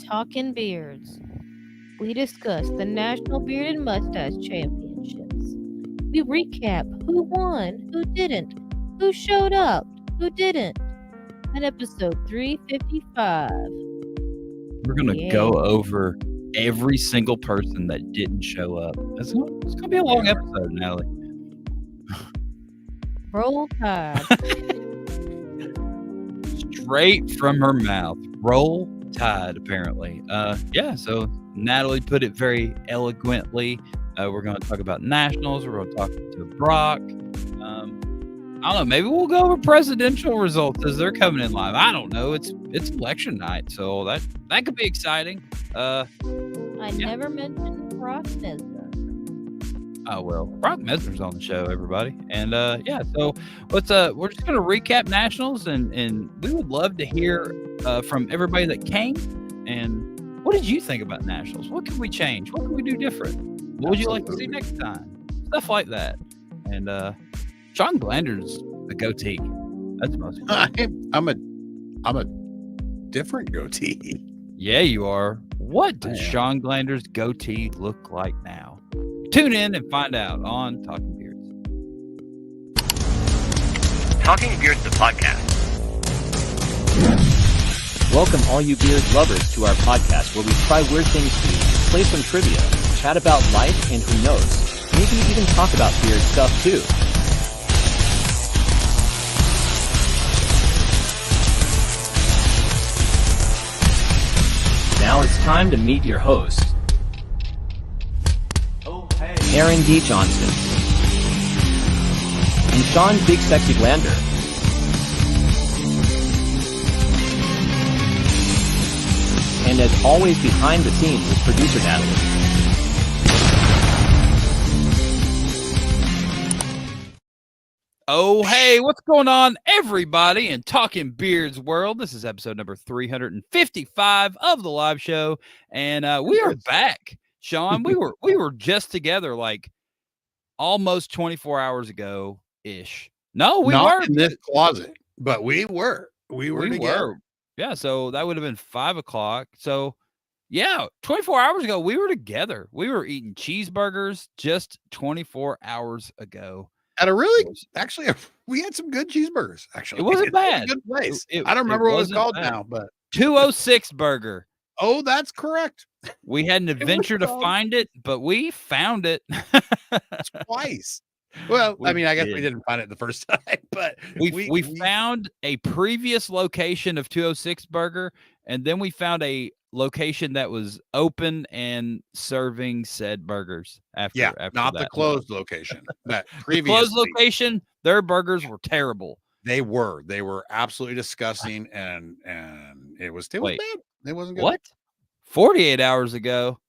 Talking Beards. We discuss the National Beard and Mustache Championships. We recap who won, who didn't, who showed up, who didn't. On episode 355. We're going to go over every single person that didn't show up. It's going to be a long episode, Natalie. Roll Tide. Straight from her mouth. Roll Tide, apparently. So Natalie put it very eloquently. We're going to talk about nationals. We're going to talk to Brock. I don't know. Maybe we'll go over presidential results as they're coming in live. I don't know. It's election night, so that could be exciting. I never mentioned Brock Messner. Oh well, Brock Messner's on the show, everybody, and so let's we're just gonna recap nationals, and we would love to hear from everybody that came. And what did you think about nationals? What can we change? What can we do different? What would you like to see next time? Stuff like that. And Shawn Glander's a goatee. That's most. I'm a different goatee. Yeah, you are. What does Shawn Glander's goatee look like now? Tune in and find out on Talking Beards. Talking Beards, the podcast. Welcome all you beard lovers to our podcast where we try weird things to eat, play some trivia, chat about life, and who knows, maybe even talk about beard stuff too. Now it's time to meet your host, Aaron D. Johnston, and Shawn Big Sexy Glander. And as always, behind the scenes is producer Natalie. Oh, hey, what's going on, everybody, in Talking Beards world? This is episode number 355 of the live show, and we are back. Shawn, we were just together like almost 24 hours ago ish. No, we weren't in this closet, but we were together. Yeah, so that would have been 5 o'clock. So yeah, 24 hours ago we were together. We were eating cheeseburgers just 24 hours ago. At we had some good cheeseburgers. Actually, it wasn't bad. A good place. I don't remember what it was called now, but 206 Burger. Oh, that's correct. We had an adventure to find it, but we found it twice. Well, I guess we didn't find it the first time, but we found a previous location of 206 Burger, and then we found a location that was open and serving said burgers. After not that. The closed location. That previous closed location, their burgers were terrible. They were absolutely disgusting, and it was bad. It wasn't good. What? 48 hours ago.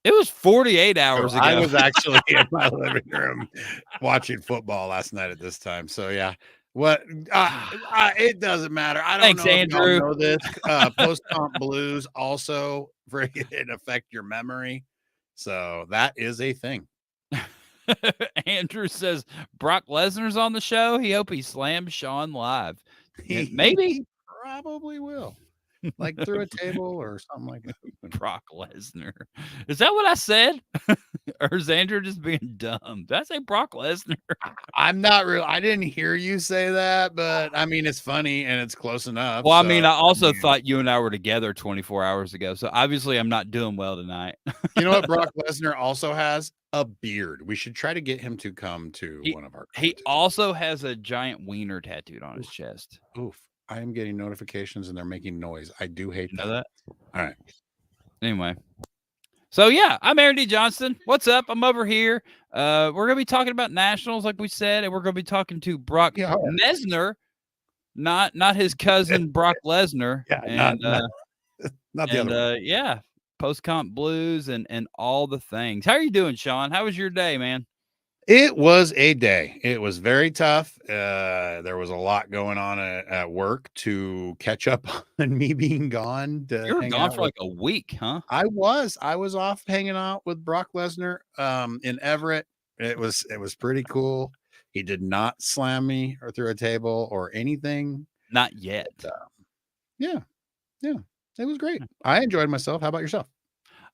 It was 48 hours ago. I was actually in my living room watching football last night at this time. So yeah, what? It doesn't matter. I don't know if y'all know this. Post-comp blues also affect your memory. So that is a thing. Andrew says Brock Lesnar's on the show. He hope he slams Shawn live. Maybe. Probably will. Like through a table or something like that. Brock Lesnar. Is that what I said? Or is Andrew just being dumb? Did I say Brock Lesnar? I'm not real. I didn't hear you say that, but it's funny and it's close enough. Well, I also thought you and I were together 24 hours ago. So obviously I'm not doing well tonight. You know what Brock Lesnar also has? A beard. We should try to get him to come to one of our He also has a giant wiener tattooed on his chest. Oof. I am getting notifications and they're making noise. I do hate that. All right. Anyway. So yeah, I'm Aaron D. Johnston. What's up? I'm over here. We're going to be talking about nationals, like we said, and we're going to be talking to Brock Messner, not his cousin Brock Lesnar. Yeah, and, not the other one. Yeah, post-comp blues and all the things. How are you doing, Shawn? How was your day, man? It was a day. It was very tough. There was a lot going on at work to catch up on me being gone. You were gone for like a week, huh? I was off hanging out with Brock Lesnar in Everett. It was pretty cool. He did not slam me or through a table or anything. Not yet. Yeah. Yeah, it was great. I enjoyed myself. How about yourself?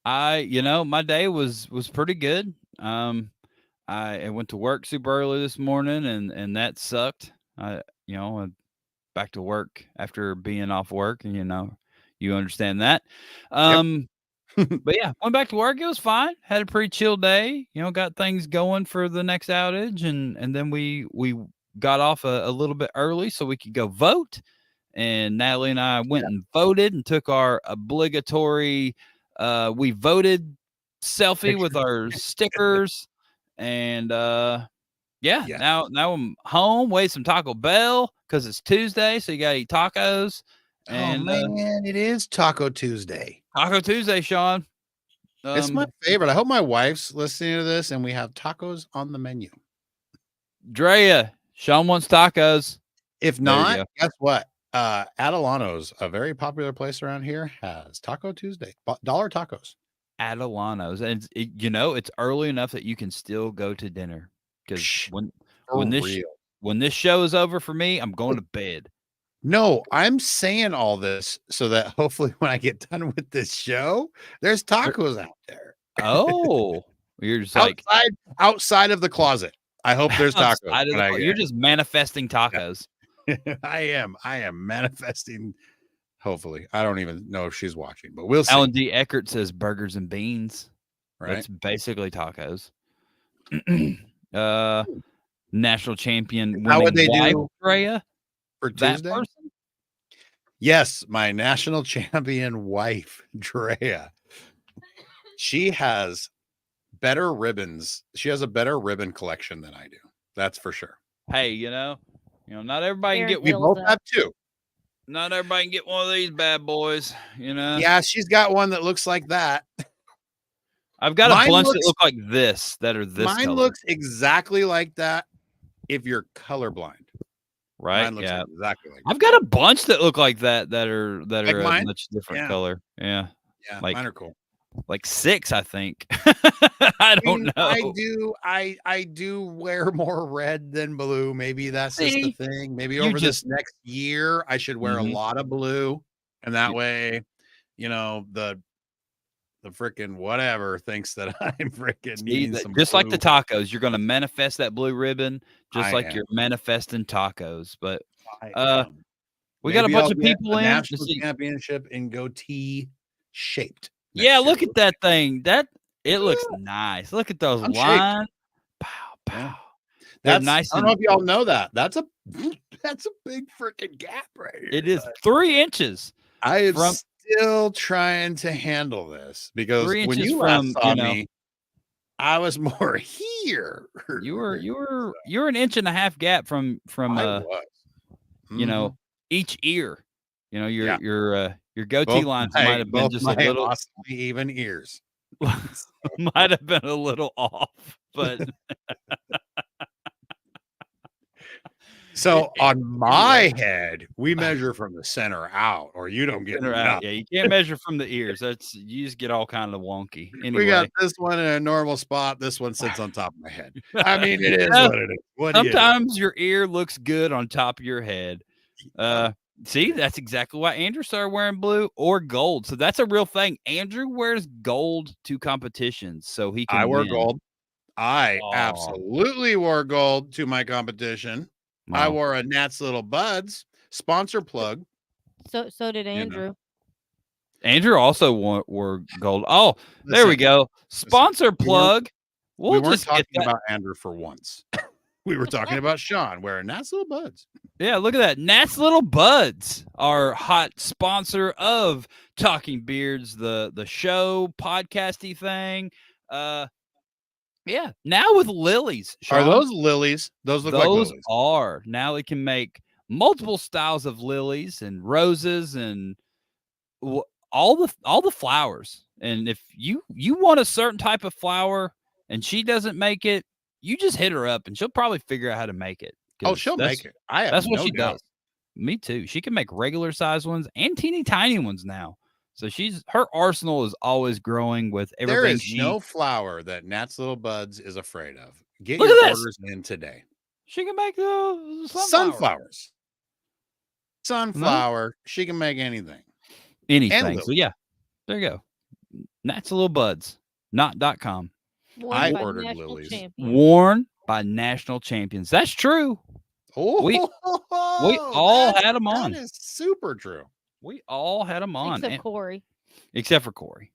My day was pretty good. I went to work super early this morning, and that sucked. I'm back to work after being off work, and you understand that. But yeah, went back to work. It was fine. Had a pretty chill day. Got things going for the next outage, and then we got off a little bit early so we could go vote. And Natalie and I went and voted and took our obligatory we voted selfie with our stickers. And now I'm home, wait some Taco Bell because it's Tuesday, so you gotta eat tacos. And man, it is Taco Tuesday. Taco Tuesday, Shawn. It's my favorite. I hope my wife's listening to this and we have tacos on the menu. Drea, Shawn wants tacos. If not, guess what? Adelano's, a very popular place around here, has Taco Tuesday, dollar tacos. Adelano's, and it's early enough that you can still go to dinner because when this show is over for me, I'm going to bed. No, I'm saying all this so that hopefully when I get done with this show, there's tacos out there. Oh, you're just outside of the closet. I hope there's tacos. You're just manifesting tacos. I am manifesting. Hopefully, I don't even know if she's watching, but we'll see. Alan D. Eckert says burgers and beans. Right, that's basically tacos. National champion. How would they do, Freya? For Tuesday? Yes, my national champion wife, Drea. She has better ribbons. She has a better ribbon collection than I do. That's for sure. Hey, not everybody can get one. We both have two. Not everybody can get one of these bad boys, Yeah, she's got one that looks like that. I've got a bunch that look like this, that are this Mine color. Looks exactly like that if you're colorblind. Right? Mine looks exactly like I've got a bunch that look like that are like a much different color. Yeah. Yeah, mine are cool. Like 6, I think. I don't know. I do wear more red than blue. Maybe that's just the thing. Maybe over this next year, I should wear a lot of blue. And that way, the freaking whatever thinks that I'm freaking needing some just blue. Like the tacos, you're going to manifest that blue ribbon just like you're manifesting tacos. But we got a bunch of people in national championship in goatee shaped. Yeah, look at that thing. It looks nice. Look at those lines. Pow, pow. That's nice. I don't know if y'all know that. That's a big freaking gap right here. It is 3 inches. I am still trying to handle this because when you last saw me, I was more here. You're an inch and a half gap from each ear. Your goatee lines might have been just a little even ears. Might have been a little off, but so on my head, we measure from the center out, or you don't get out. Yeah, you can't measure from the ears. You just get all kind of wonky. Anyway, we got this one in a normal spot. This one sits on top of my head. I mean, it is what it is. Sometimes your ear looks good on top of your head. See, that's exactly why Andrew started wearing blue or gold. So that's a real thing. Andrew wears gold to competitions, so he can. I wear gold. I absolutely wore gold to my competition. Wow. I wore a Nat's Little Buds sponsor plug. So did Andrew. Andrew also wore gold. Oh, there we go. Sponsor plug. We weren't talking about Andrew for once. We were talking about Shawn wearing Nat's Little Buds. Yeah, look at that. Nat's Little Buds, our hot sponsor of Talking Beards, the show, podcasty thing. Yeah, now with lilies. Shawn. Are those lilies? Those look like lilies. Those are. Now it can make multiple styles of lilies and roses and all the flowers. And if you want a certain type of flower and she doesn't make it, you just hit her up and she'll probably figure out how to make it. Oh, she'll make it. That's what she does. Me too. She can make regular size ones and teeny tiny ones now. So her arsenal is always growing with everything. There is no flower that Nat's Little Buds is afraid of. Get your orders in today. She can make the sunflowers. Sunflower. She can make anything. anything. So yeah, there you go. That's a little buds, not.com. I ordered Lily's. Worn by national champions. That's true. Oh, we all had them on. That is super true. We all had them on. Except for Corey.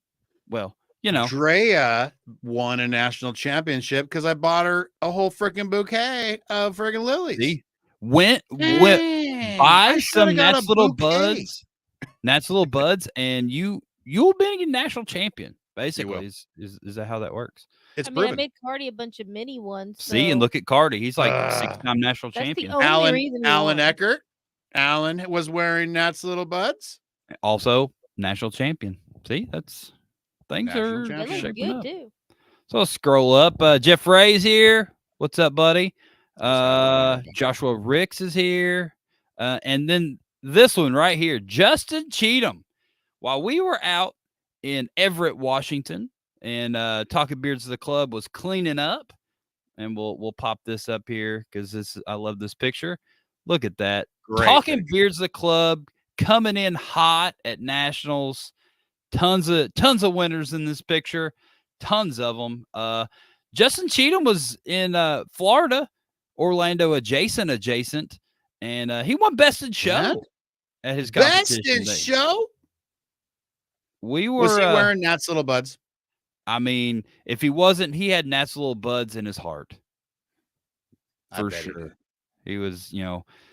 Well, you know. Drea won a national championship because I bought her a whole freaking bouquet of freaking lilies. See? Went buy some Nat's Little Buds. Nat's Little Buds, and you'll be a national champion. Basically, is that how that works? I made Cardi a bunch of mini ones. So. See, and look at Cardi. He's like 6-time national champion. Alan Eckert. Alan was wearing Nat's Little Buds. Also, national champion. See, things are shaping up. Too. So I'll scroll up. Jeff Ray's here. What's up, buddy? Joshua Ricks is here. And then this one right here, Justin Cheatham. While we were out in Everett, Washington, and Talking Beards of the Club was cleaning up, and we'll pop this up here because I love this picture. Look at that. Great Talking picture. Beards of the Club coming in hot at nationals. Tons of winners in this picture. Tons of them. Justin Cheatham was in Florida, Orlando adjacent, and he won Best in Show at his competition. Best in Show? Was he wearing Nat's Little Buds? I mean, if he wasn't, he had Nat's Little Buds in his heart. For sure. He was,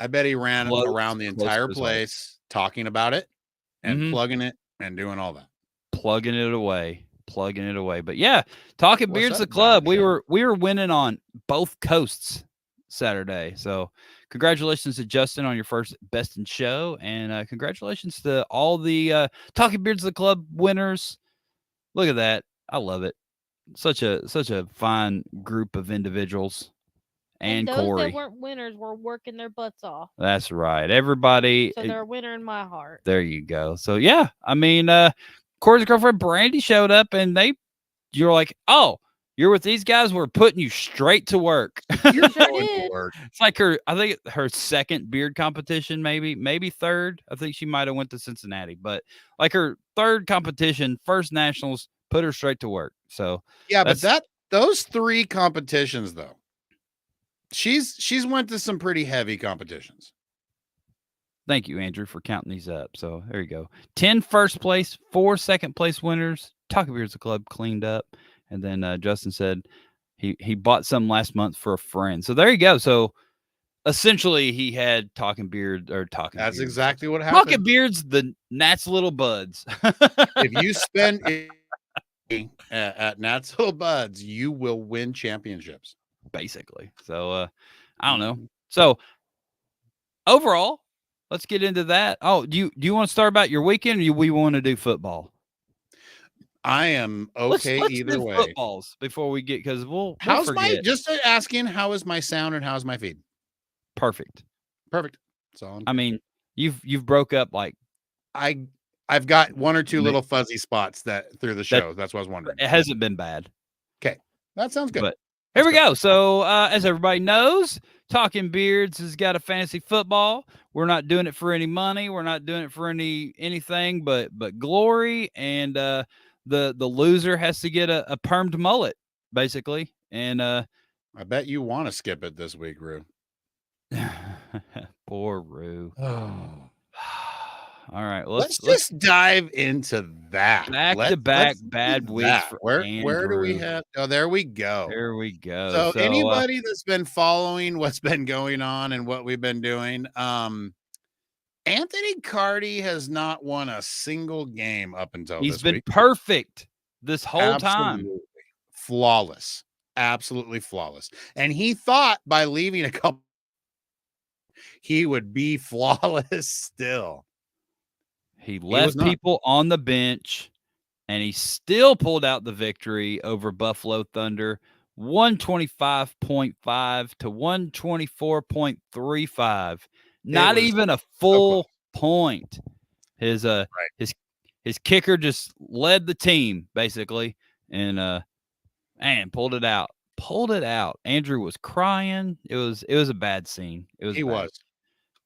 I bet he ran around the entire place talking about it and plugging it and doing all that. Plugging it away. But yeah, Talking Beards the Club. We were winning on both coasts Saturday. So congratulations to Justin on your first Best in Show, and congratulations to all the Talking Beards the Club winners. Look at that. I love it. Such a fine group of individuals. And those Corey. that weren't winners were working their butts off. That's right. Everybody. So they're a winner in my heart. There you go. So yeah, I mean, Corey's girlfriend Brandy showed up, and you're like, oh, you're with these guys. We're putting you straight to work. You're going to work. It's like I think her second beard competition, maybe third. I think she might have went to Cincinnati, but like her third competition, first nationals, put her straight to work. So yeah, but those 3 competitions though, she's went to some pretty heavy competitions. Thank you, Andrew, for counting these up. So there you go. 10 first place, 4 second place winners. Talking Beards the Club cleaned up. And then Justin said he bought some last month for a friend. So there you go. So essentially he had Talking Beard or Talking That's Beards. Exactly what happened. Talking Beards, the Nat's Little Buds. If you spend at Nat's Little Buds, you will win championships. Basically. So I don't know. So overall, let's get into that. Oh, do you want to start about your weekend, or do we want to do football? I am okay let's either do way. Footballs before we get because we'll how's forget. my just asking how is my sound and how's my feed? Perfect. So I mean, you've broke up like I've got 1 or 2 little fuzzy spots through the show. That's what I was wondering. It hasn't been bad. Okay, that sounds good. But here we go. So as everybody knows, Talking Beards has got a fantasy football. We're not doing it for any money. We're not doing it for anything but glory. And the loser has to get a permed mullet, basically. And I bet you want to skip it this week, Rue. Poor Rue. Oh. All right, let's just dive into that. Back-to-back bad weeks. Where do we have? Oh, there we go. There we go. So anybody that's been following what's been going on and what we've been doing, Anthony Cardi has not won a single game up until He's this been week. Perfect this whole time. Flawless. Absolutely flawless. And he thought by leaving a couple, he would be flawless still. He left people on the bench, and he still pulled out the victory over Buffalo Thunder, 125.5 to 124.35. Not even a full point. His kicker just led the team basically, and pulled it out. Andrew was crying. It was a bad scene. He was.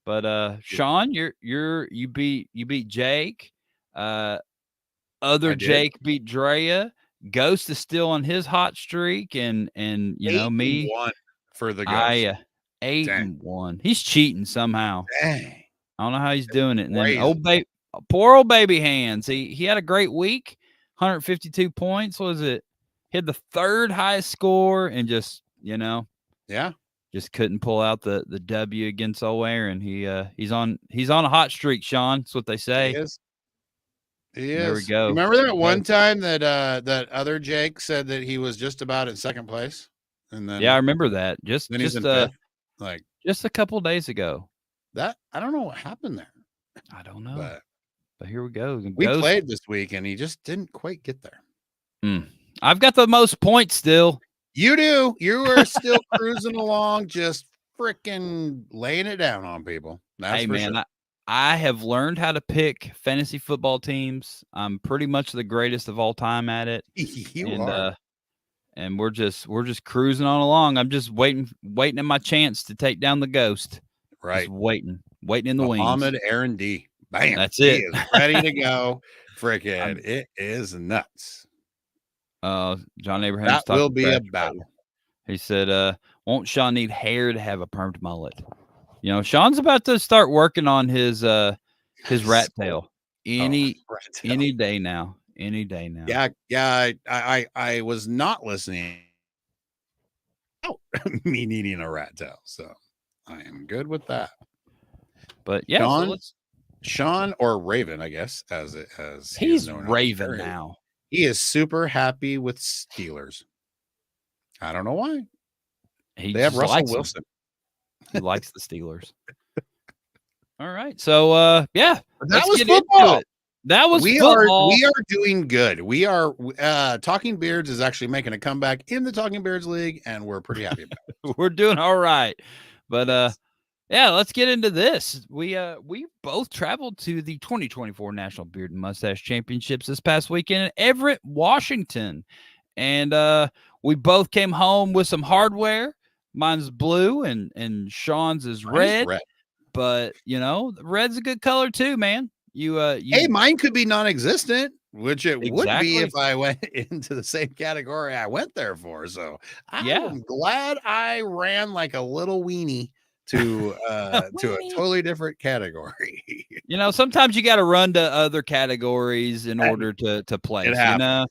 But Shawn, you beat Jake. Other Jake beat Drea. Ghost is still on his hot streak, and you know me, 8-1 for the Ghost. I 8-1. He's cheating somehow. Dang. I don't know how he's doing it. And Crazy. then poor old baby hands. He had a great week. 152 points. Was it? He had the third highest score, and just just couldn't pull out the W against old Aaron. He's on a hot streak, Sean. That's what they say. He is. There we go. Remember that one time that that other Jake said that he was just about in second place, and then I remember that. Just he's in fifth, like just a couple days ago. That I don't know what happened there. I don't know, but here we go. We played this week, and he just didn't quite get there. I've got the most points still. You do. You are still cruising along, just freaking laying it down on people. That's hey, for man, sure. I have learned how to pick fantasy football teams. I'm pretty much the greatest of all time at it. You are. And we're just cruising on along. I'm just waiting at my chance to take down the Ghost. Right. Just waiting in the wings. Muhammad Aaron D. Bam. That's it. He is ready to go. Freaking, it is nuts. John Abraham. That will be a battle. He said, won't Sean need hair to have a permed mullet? You know, Sean's about to start working on his rat tail. Any day now. Any day now. Yeah. I was not listening. Me needing a rat tail, so I am good with that. But yeah, Sean or Raven, I guess, as he's Raven now. He is super happy with Steelers. I don't know why. They have Russell Wilson. He likes the Steelers. All right. So that was football. That was football. We are doing good. We are Talking Beards is actually making a comeback in the Talking Beards League, and we're pretty happy about it. We're doing all right. But yeah, let's get into this. We both traveled to the 2024 National Beard and Mustache Championships this past weekend in Everett, Washington. And we both came home with some hardware. Mine's blue and Sean's is red. But you know, red's a good color too, man. Hey, mine could be non-existent, which it would be if I went into the same category I went there for. So I'm glad I ran like a little weenie to a totally different category. You know, sometimes you got to run to other categories in order to play. You know,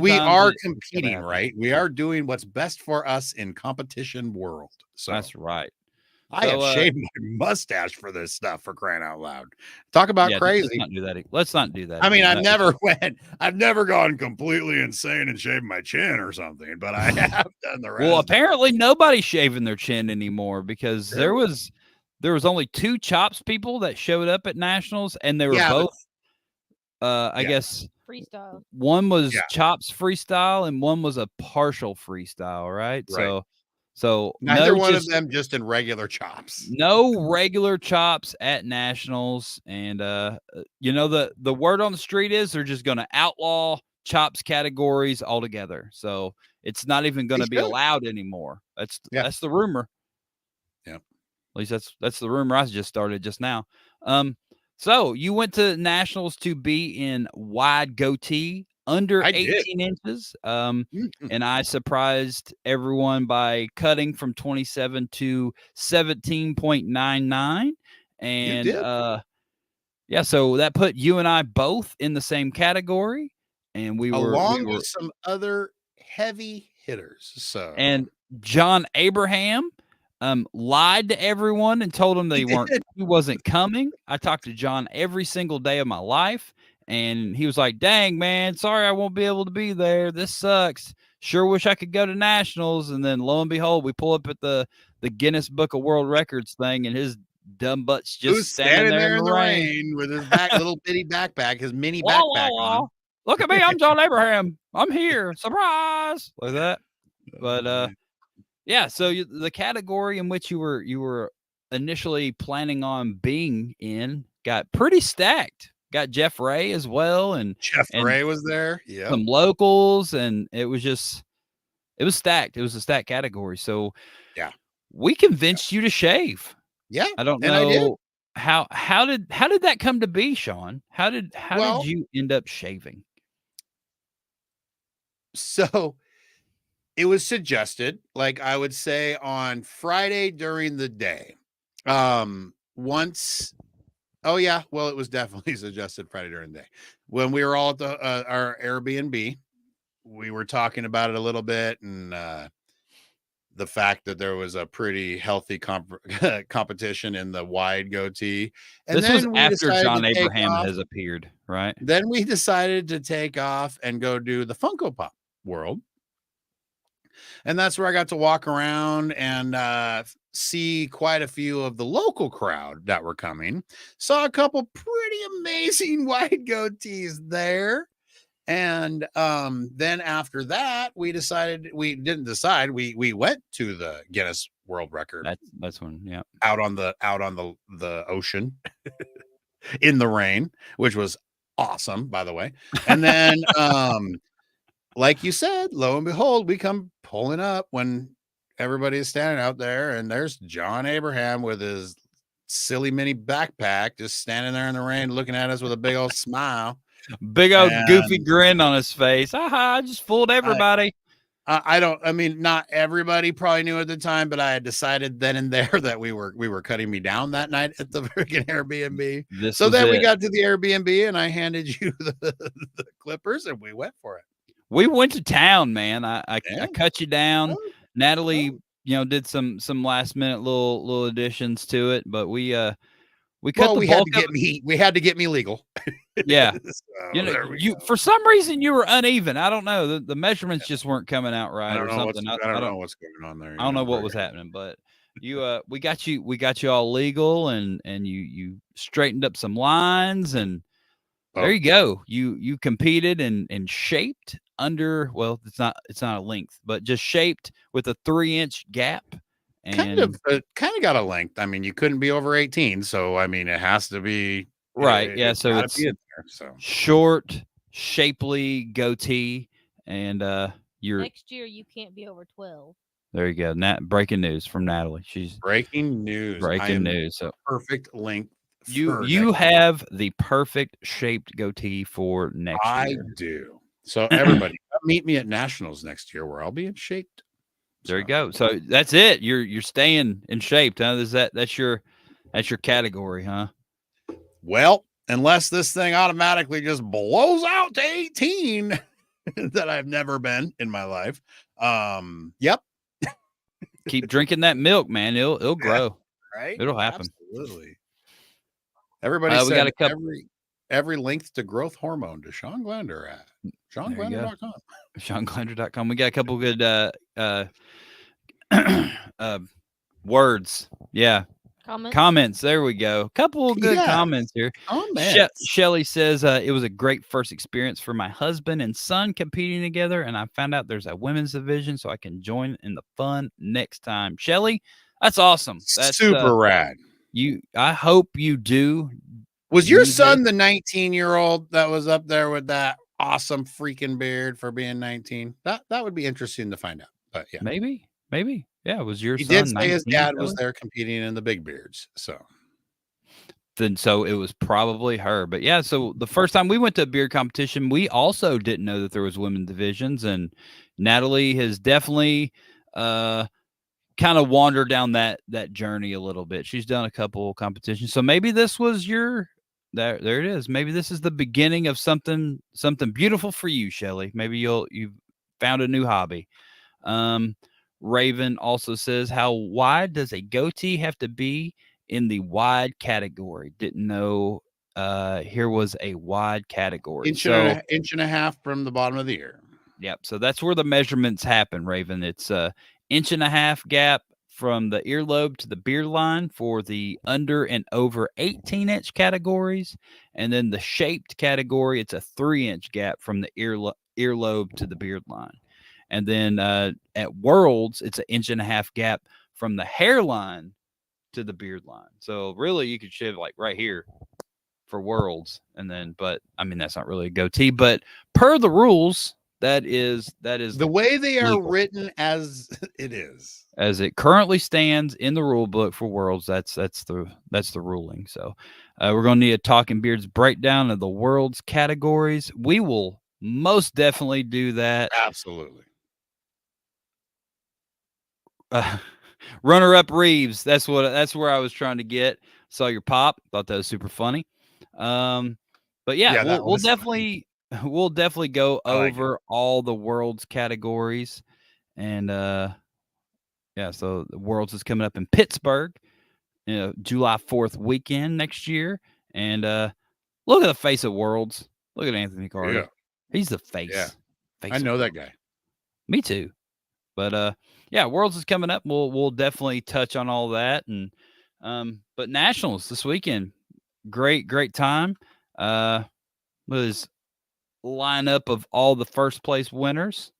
we are competing, right? We are doing what's best for us in competition world. So that's right. I have shaved my mustache for this stuff, for crying out loud. Talk about crazy. Let's not do that. Let's not do that. I mean, I've never gone completely insane and shaved my chin or something, but I have done the rest. Well, apparently nobody's shaving their chin anymore because there was only 2 Chops people that showed up at Nationals, and they were both I guess freestyle. One was Chops freestyle and one was a partial freestyle, right? So neither one of them just in regular chops. No regular chops at Nationals. And you know, the word on the street is they're just going to outlaw chops categories altogether. So it's not even going to be allowed anymore. That's the rumor. Yeah. At least that's the rumor I just started just now. So you went to Nationals to be in wide goatee, under 18 inches. And I surprised everyone by cutting from 27 to 17.99. And so that put you and I both in the same category. And we were along with some other heavy hitters. So and John Abraham lied to everyone and told them he wasn't coming. I talked to John every single day of my life. And he was like, dang, man, sorry I won't be able to be there. This sucks. Sure wish I could go to Nationals. And then lo and behold, we pull up at the Guinness Book of World Records thing, and his dumb butt's just standing there in the rain with his little bitty backpack, his mini backpack on. Look at me. I'm John Abraham. I'm here. Surprise. Like that. But so the category in which you were initially planning on being in got pretty stacked. Got Jeff Ray as well, and Ray was there. Yeah, some locals, and it was stacked. It was a stacked category. So we convinced you to shave. Yeah, I don't know. how did that come to be, Shawn? How did you end up shaving? So it was suggested, like I would say on Friday during the day. Once, oh yeah, well, it was definitely suggested Friday during the day when we were all at our Airbnb. We were talking about it a little bit, and the fact that there was a pretty healthy competition in the wide goatee. And this was then we after decided John to take Abraham off. has appeared, right? Then we decided to take off and go do the Funko Pop world. And that's where I got to walk around and see quite a few of the local crowd that were coming. Saw a couple pretty amazing wide goatees there. And then after that, we went to the Guinness World Record. That's when, yeah. Out on the ocean in the rain, which was awesome, by the way. And then like you said, lo and behold, we come pulling up when everybody's standing out there, and there's John Abraham with his silly mini backpack just standing there in the rain looking at us with a big old smile. Big old goofy grin on his face. I just fooled everybody. I mean, not everybody probably knew at the time, but I had decided then and there that we were cutting me down that night at the freaking Airbnb. So then we got to the Airbnb and I handed you the clippers and we went for it. We went to town, man. I cut you down. Natalie, did some last minute little additions to it, but we cut we had to get me legal. Yeah. So, for some reason you were uneven. I don't know. The measurements just weren't coming out right or something. I don't know what's going on there. I don't know what was happening, but we got you all legal and you straightened up some lines and there you go. You competed and shaped under, well, it's not a length, but just shaped with a 3-inch gap. And kind of got a length. I mean, you couldn't be over 18, so I mean, it has to be right. Yeah, so it's short, shapely goatee, and next year you can't be over 12. There you go. Breaking news from Natalie. She's breaking news. So perfect length. You have the perfect shaped goatee for next year. I do. So everybody, meet me at Nationals next year, where I'll be in shape. There you go. So that's it. You're staying in shape, huh? That's your category, huh? Well, unless this thing automatically just blows out to 18, that I've never been in my life. Yep. Keep drinking that milk, man. It'll grow. Right? It'll happen. Absolutely. Everybody said we got a couple every length to growth hormone to Shawn Glander at ShawnGlander.com. ShawnGlander.com. We got a couple good words. Yeah. Comments. There we go. Couple of good comments here. Shelly says it was a great first experience for my husband and son competing together, and I found out there's a women's division, so I can join in the fun next time. Shelly, that's awesome. That's super rad. I hope you do. Was your son the 19-year-old that was up there with that awesome freaking beard for being 19? That would be interesting to find out. But yeah, maybe. Yeah, was your son? He did say his dad was there competing in the big beards. So it was probably her. But yeah, so the first time we went to a beard competition, we also didn't know that there was women's divisions, and Natalie has definitely kind of wandered down that journey a little bit. She's done a couple competitions, so maybe this was your. There it is. Maybe this is the beginning of something beautiful for you, Shelly. Maybe you've found a new hobby. Raven also says, how wide does a goatee have to be in the wide category? Didn't know here was a wide category. Inch and a half from the bottom of the ear. Yep. So that's where the measurements happen, Raven. It's a 1.5 inch gap from the earlobe to the beard line for the under and over 18-inch categories. And then the shaped category, it's a 3-inch gap from the earlobe to the beard line. And then at Worlds, it's an 1.5 inch gap from the hairline to the beard line. So really you could shave like right here for Worlds. And then, but I mean, that's not really a goatee, but per the rules, That is the way they are legal. written as it is. As it currently stands in the rule book for Worlds, that's the ruling. So we're going to need a Talking Beards breakdown of the Worlds categories. We will most definitely do that. Absolutely. Runner-up Reeves. That's where I was trying to get. Saw your pop. Thought that was super funny. But yeah, we'll definitely go over all the Worlds categories. And yeah, so the Worlds is coming up in Pittsburgh, July 4th weekend next year. And look at the face of Worlds. Look at Anthony Carter. Yeah. He's the face. Yeah. Face I know that guy. Me too. But yeah, Worlds is coming up. We'll definitely touch on all that. And but Nationals this weekend, great time. Was lineup of all the first place winners.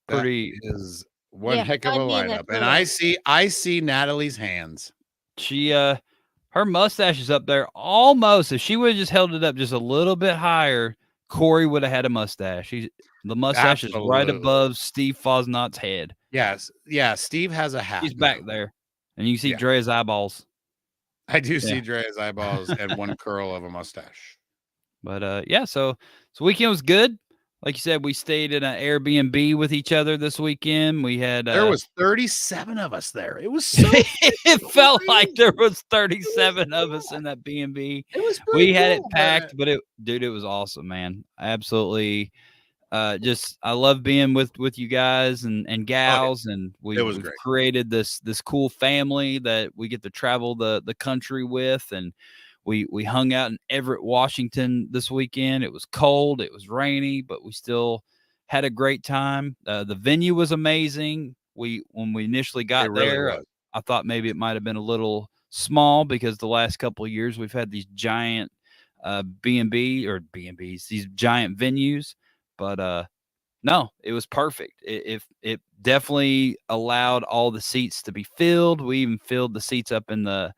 Pretty is one heck of a lineup. And I see Natalie's hands. She her mustache is up there almost. If she would have just held it up just a little bit higher, Corey would have had a mustache. The mustache is right above Steve Fosnot's head. Yes. Yeah, Steve has a hat. He's back there. And you can see Dre's eyeballs. I do see Dre's eyeballs and one curl of a mustache. But yeah, so weekend was good. Like you said, we stayed in an Airbnb with each other this weekend. We had there was 37 of us there. It was so it felt like there was 37 of us in that B&B. We had it packed, but it was awesome, man. Absolutely. I love being with you guys and gals, and we've created this cool family that we get to travel the country with. And we hung out in Everett, Washington this weekend. It was cold, it was rainy, but we still had a great time. The venue was amazing. When we initially got there, I thought maybe it might have been a little small because the last couple of years we've had these giant B&Bs, these giant venues. But no, it was perfect. It definitely allowed all the seats to be filled. We even filled the seats up in the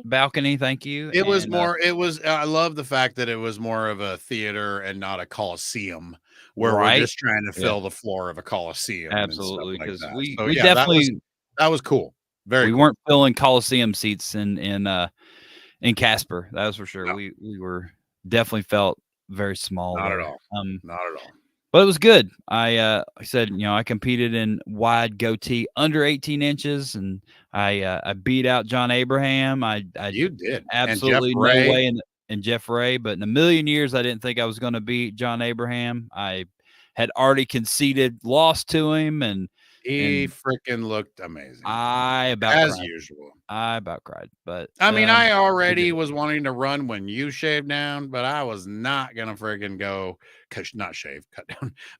balcony. Thank you. It was more. I love the fact that it was more of a theater and not a coliseum, where we're just trying to fill the floor of a coliseum. Absolutely, because we definitely that was cool. We weren't filling coliseum seats in Casper. That was for sure. No. We were definitely felt very small. Not at all. Not at all. But it was good. I said, I competed in wide goatee under 18 inches, and I beat out John Abraham. You did. Absolutely no way in Jeff Ray, but in a million years, I didn't think I was going to beat John Abraham. I had already conceded, lost to him, and he freaking looked amazing. As usual. I about cried, but I mean, I already was wanting to run when you shaved down, but I was not gonna freaking go, cut down,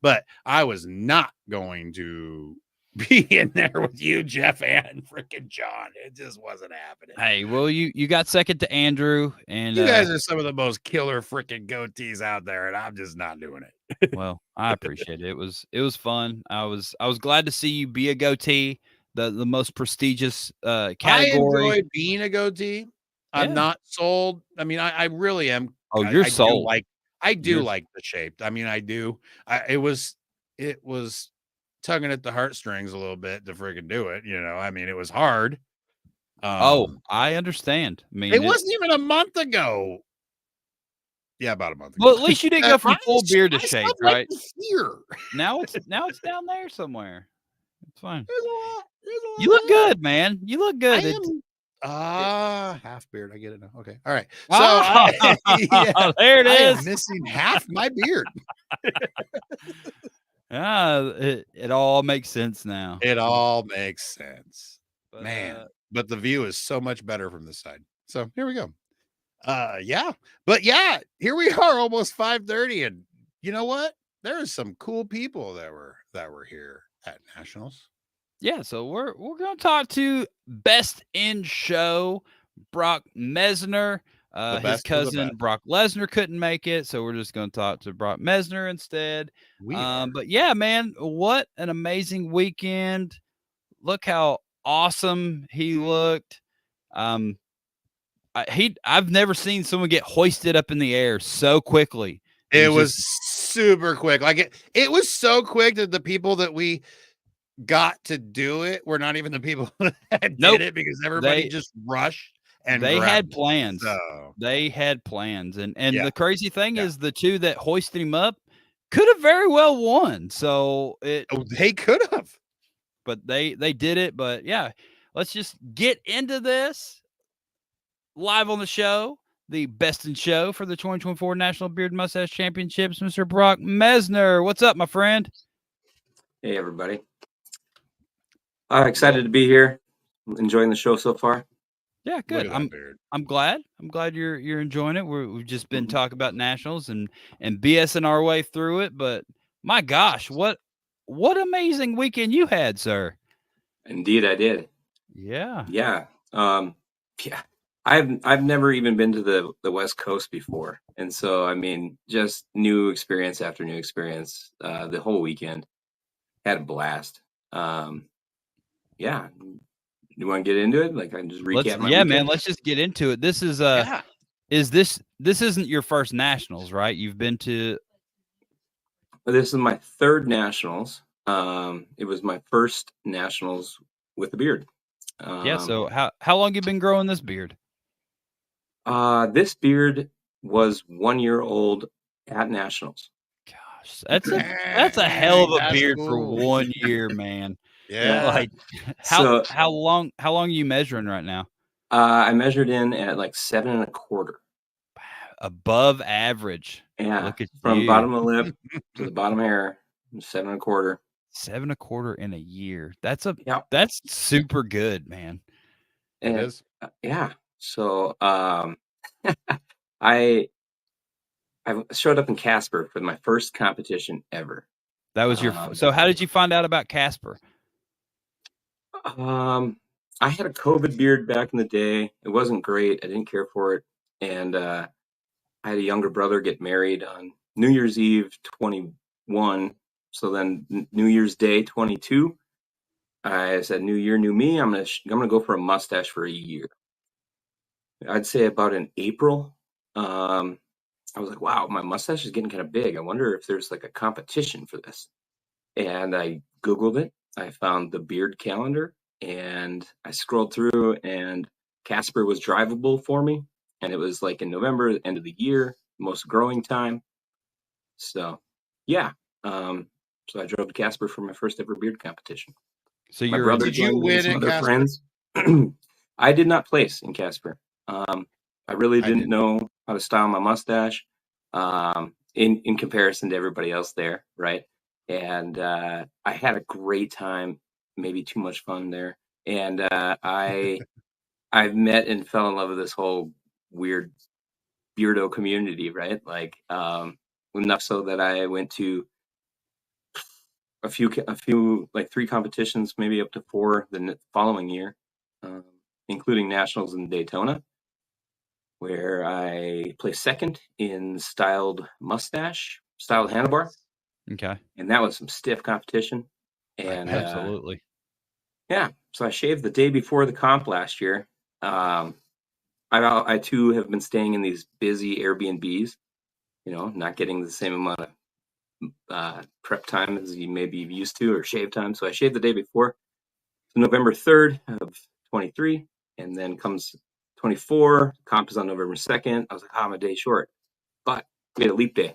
but I was not going to be in there with you, Jeff, and freaking John. It just wasn't happening. Hey, well, you got second to Andrew, and you guys are some of the most killer freaking goatees out there, and I'm just not doing it. Well, I appreciate it. It was fun. I was glad to see you be a goatee, the most prestigious category. I enjoy being a goatee. I'm not sold. I mean, I really am. Oh, you're sold. I do like the shape. I mean, I do. It was tugging at the heartstrings a little bit to freaking do it. I mean, it was hard. I understand. I mean, it wasn't even a month ago. Yeah, about a month ago. Well, at least you didn't go from full beard to shape, right? Here. Now it's down there somewhere. It's fine. You look good, man. You look good. Half beard. I get it now. Okay. All right. So there it is. I'm missing half my beard. It all makes sense now. It all makes sense. But, man. But the view is so much better from this side. So here we go. Here we are, almost 5:30, and you know what? There's some cool people that were here at Nationals. Yeah, so we're going to talk to Best in Show Brock Messner. His cousin Brock Lesnar couldn't make it, so we're just going to talk to Brock Messner instead. But yeah, man, what an amazing weekend! Look how awesome he looked. I've never seen someone get hoisted up in the air so quickly. It was super quick. Like it was so quick that the people that we got to do it were not even the people that did it, because everybody just rushed and they had grabbed plans. So They had plans, and Yeah. the crazy thing is the two that hoisted him up could have very well won. So they could have, but they did it. But yeah, let's just get into this live on the show. The best in show for the 2024 National Beard and Mustache Championships, Mr. Brock Messner. What's up, my friend? Hey, everybody. Excited to be here. Enjoying the show so far. Yeah, good. I'm glad. I'm glad you're enjoying it. We've just been talking about nationals and BSing our way through it. But my gosh, what amazing weekend you had, sir. Indeed, I did. Yeah. Yeah. Yeah. I've never even been to the West Coast before, and so I mean, just new experience after new experience. The whole weekend, had a blast. Yeah. You want to get into it? Like I can just recap my weekend? Man. Let's just get into it. This is this isn't your first nationals, right? You've been to. This is my third nationals. It was my first nationals with the beard. So how long you been growing this beard? This beard was 1 year old at nationals. Gosh, that's a hell of a beard for 1 year, man. Yeah. Like how long are you measuring right now? I measured in at like 7 1/4. Above average. Yeah. Look at from you. bottom of the lip to the bottom hair, 7 1/4. 7 1/4 in a year. That's super good, man. It is. Yeah. So I showed up in Casper for my first competition ever. That was your so how did you find out about Casper? I had a COVID beard back in the day. It wasn't great. I didn't care for it. And I had a younger brother get married on New Year's Eve 21. So then New Year's Day 22, I said, "New year, new me. I'm gonna go for a mustache for a year." I'd say about in April, I was like, "Wow, my mustache is getting kind of big. I wonder if there's like a competition for this." And I Googled it. I found the beard calendar, and I scrolled through, and Casper was drivable for me, and it was like in November, the end of the year, most growing time. So, yeah. So I drove to Casper for my first ever beard competition. So my brother did you win in other Casper? Friends. I did not place in Casper. I really didn't know how to style my mustache in comparison to everybody else there, right? And I had a great time, maybe too much fun there. And I met and fell in love with this whole weird beardo community, right? Like enough so that I went to a few like 3 competitions, maybe up to 4 the following year, including nationals in Daytona, where I placed second in styled handlebar. Okay. And that was some stiff competition. And absolutely. Yeah. So I shaved the day before the comp last year. I too have been staying in these busy Airbnbs, not getting the same amount of prep time as you may be used to, or shave time. So I shaved the day before, November 3rd of 23, and then comes 24. Comp is on November 2nd. I was like, I'm a day short, but we had a leap day.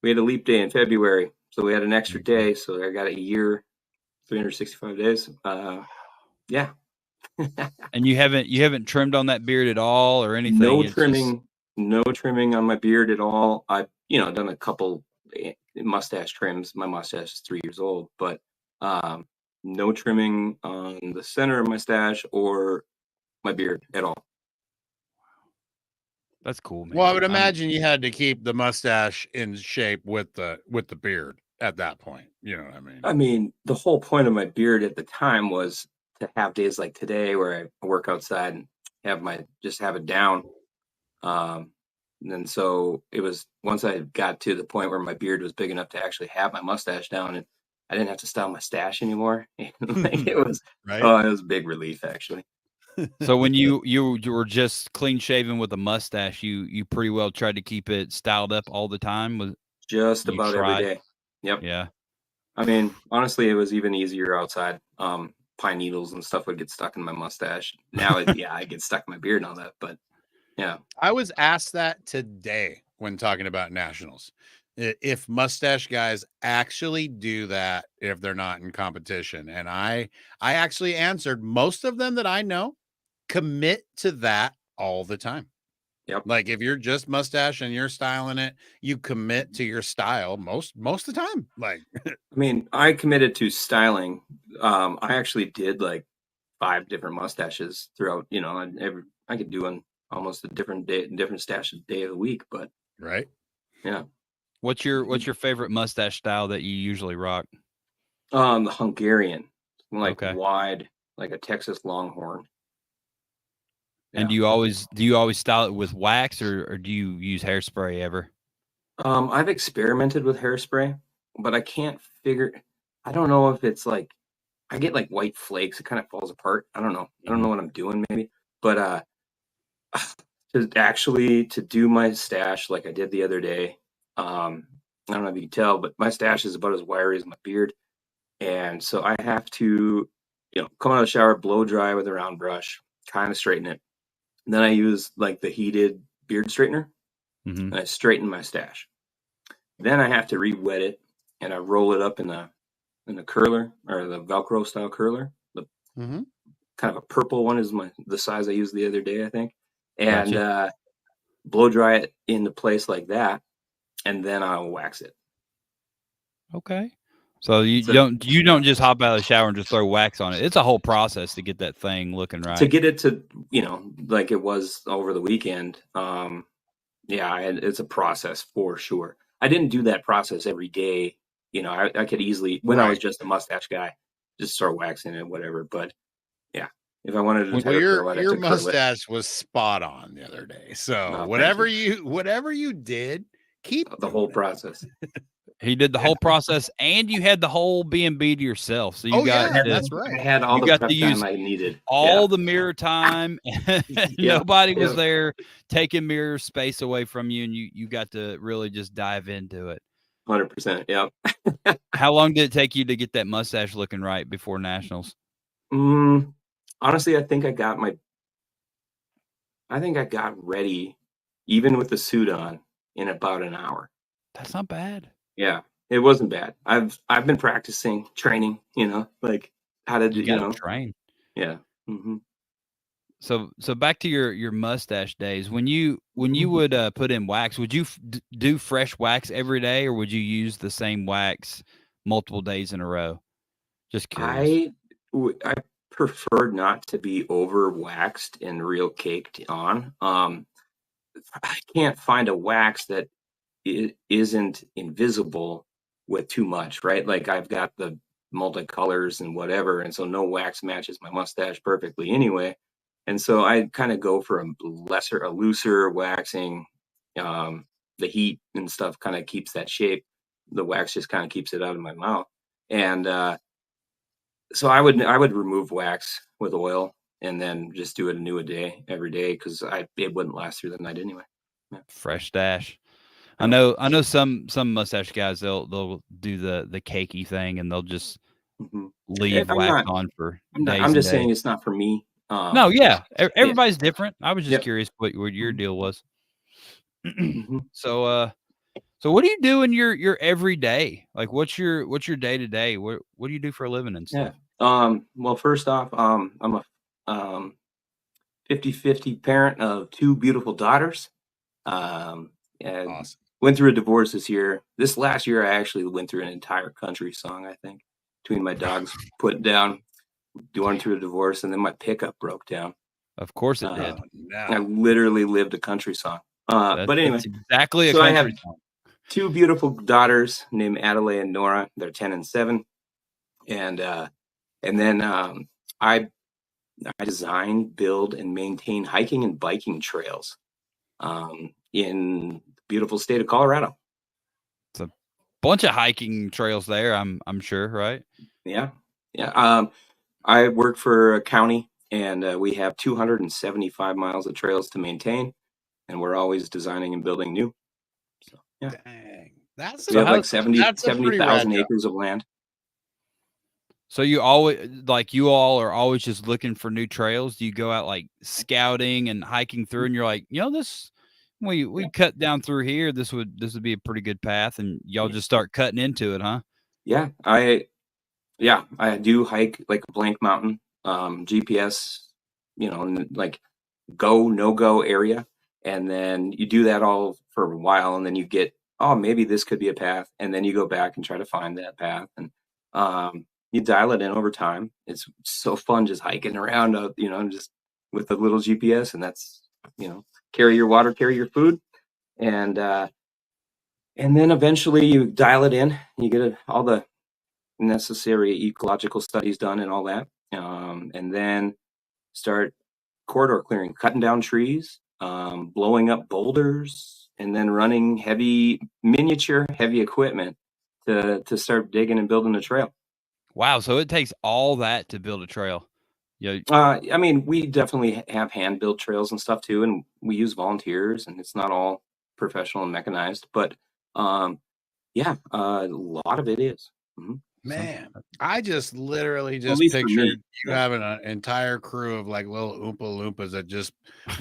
We had a leap day in February, so we had an extra day. So I got a year, 365 days. Yeah. And you haven't trimmed on that beard at all or anything? No trimming on my beard at all. I've done a couple mustache trims. My mustache is 3 years old, but no trimming on the center of my stash or my beard at all. That's cool, man. Well, I would imagine you had to keep the mustache in shape with the beard at that point. You know what I mean? I mean, the whole point of my beard at the time was to have days like today where I work outside and have it down. And so it was once I got to the point where my beard was big enough to actually have my mustache down, and I didn't have to style my stash anymore. Like it was, right? Oh, it was a big relief actually. So when you were just clean shaven with a mustache, you pretty well tried to keep it styled up all the time. just about every day. Yep. Yeah. I mean, honestly, it was even easier outside. Pine needles and stuff would get stuck in my mustache. Now, I get stuck in my beard and all that. But yeah, I was asked that today when talking about nationals. If mustache guys actually do that if they're not in competition, and I actually answered, most of them that I know commit to that all the time. Yep. Like if you're just mustache and you're styling it, you commit to your style most of the time. Like, I mean, I committed to styling. I actually did like 5 different mustaches throughout. And I could do almost a different stash a day of the week. But right. Yeah. What's your favorite mustache style that you usually rock? The Hungarian, like Okay. wide, like a Texas Longhorn. And do you always style it with wax or do you use hairspray ever? I've experimented with hairspray, but I can't figure. I don't know if it's like I get like white flakes. It kind of falls apart. I don't know. I don't know what I'm doing maybe. But to do my stash like I did the other day, I don't know if you can tell, but my stash is about as wiry as my beard, and so I have to, come out of the shower, blow dry with a round brush, kind of straighten it. And then I use like the heated beard straightener, and I straighten my stash. Then I have to re-wet it, and I roll it up in the curler or the Velcro style curler. The kind of a purple one is the size I used the other day, I think, and blow dry it into place like that, and then I'll wax it. Okay. So you don't just hop out of the shower and just throw wax on it. It's a whole process to get that thing looking right. To get it to, like it was over the weekend. It's a process for sure. I didn't do that process every day. I could easily, when I was just a mustache guy, just start waxing it, whatever. But yeah, if I wanted to, your mustache was spot on the other day. So whatever you did, keep the whole process. He did the whole process, and you had the whole B&B to yourself. So you that's right. I had all the prep time I needed. All the mirror time. Nobody was there taking mirror space away from you, and you got to really just dive into it. 100%. Yep. How long did it take you to get that mustache looking right before nationals? Honestly, I think I got ready, even with the suit on, in about an hour. That's not bad. Yeah, it wasn't bad. I've been practicing, training, like how to do, train. Yeah. Mm-hmm. So back to your mustache days. When you would put in wax, would you do fresh wax every day, or would you use the same wax multiple days in a row? Just curious. I prefer not to be over waxed and real caked on. I can't find a wax that it isn't invisible with too much, right? Like I've got the multicolors and whatever, and so no wax matches my mustache perfectly anyway. And so I kind of go for a looser waxing. The heat and stuff kind of keeps that shape. The wax just kind of keeps it out of my mouth. And so I would remove wax with oil and then just do it anew every day because it wouldn't last through the night anyway. Yeah. Fresh stash. I know some mustache guys they'll do the cakey thing and they'll just leave wax on for days. I'm just saying it's not for me. No, yeah, everybody's different. I was just curious what your deal was. So what do you do in your everyday? Like, what's your day to day? What do you do for a living and stuff? Well, first off, I'm a 50-50 parent of 2 beautiful daughters. And awesome. Went through a divorce this last year. I actually went through an entire country song, I think, between my dogs put down, going through a divorce, and then my pickup broke down. Of course it did. No. I literally lived a country song. But anyway, that's exactly a country I have song. 2 beautiful daughters named Adelaide and Nora. They're 10 and 7. And then I design, build, and maintain hiking and biking trails in the beautiful state of Colorado. It's a bunch of hiking trails there, I'm sure, right? Yeah. I work for a county, and we have 275 miles of trails to maintain, and we're always designing and building new. So yeah. Dang. That's We have like that's a pretty rad 70,000 job. acres of land. So you all are always just looking for new trails. Do you go out like scouting and hiking through, and you're like, this we cut down through here. This would be a pretty good path, and y'all just start cutting into it, huh? Yeah, I do hike like a blank mountain, GPS, like go, no go area. And then you do that all for a while, and then you get, oh, maybe this could be a path. And then you go back and try to find that path. And you dial it in over time. It's so fun just hiking around, just with the little GPS. And that's, carry your water, carry your food. And then eventually you dial it in. You get all the necessary ecological studies done and all that. And then start corridor clearing, cutting down trees, blowing up boulders, and then running heavy equipment to start digging and building a trail. Wow. So it takes all that to build a trail. Yeah. I mean, we definitely have hand built trails and stuff too, and we use volunteers, and it's not all professional and mechanized, but a lot of it is. Mm-hmm. Man, I just literally At least for me. pictured you having an entire crew of like little Oompa Loompas that just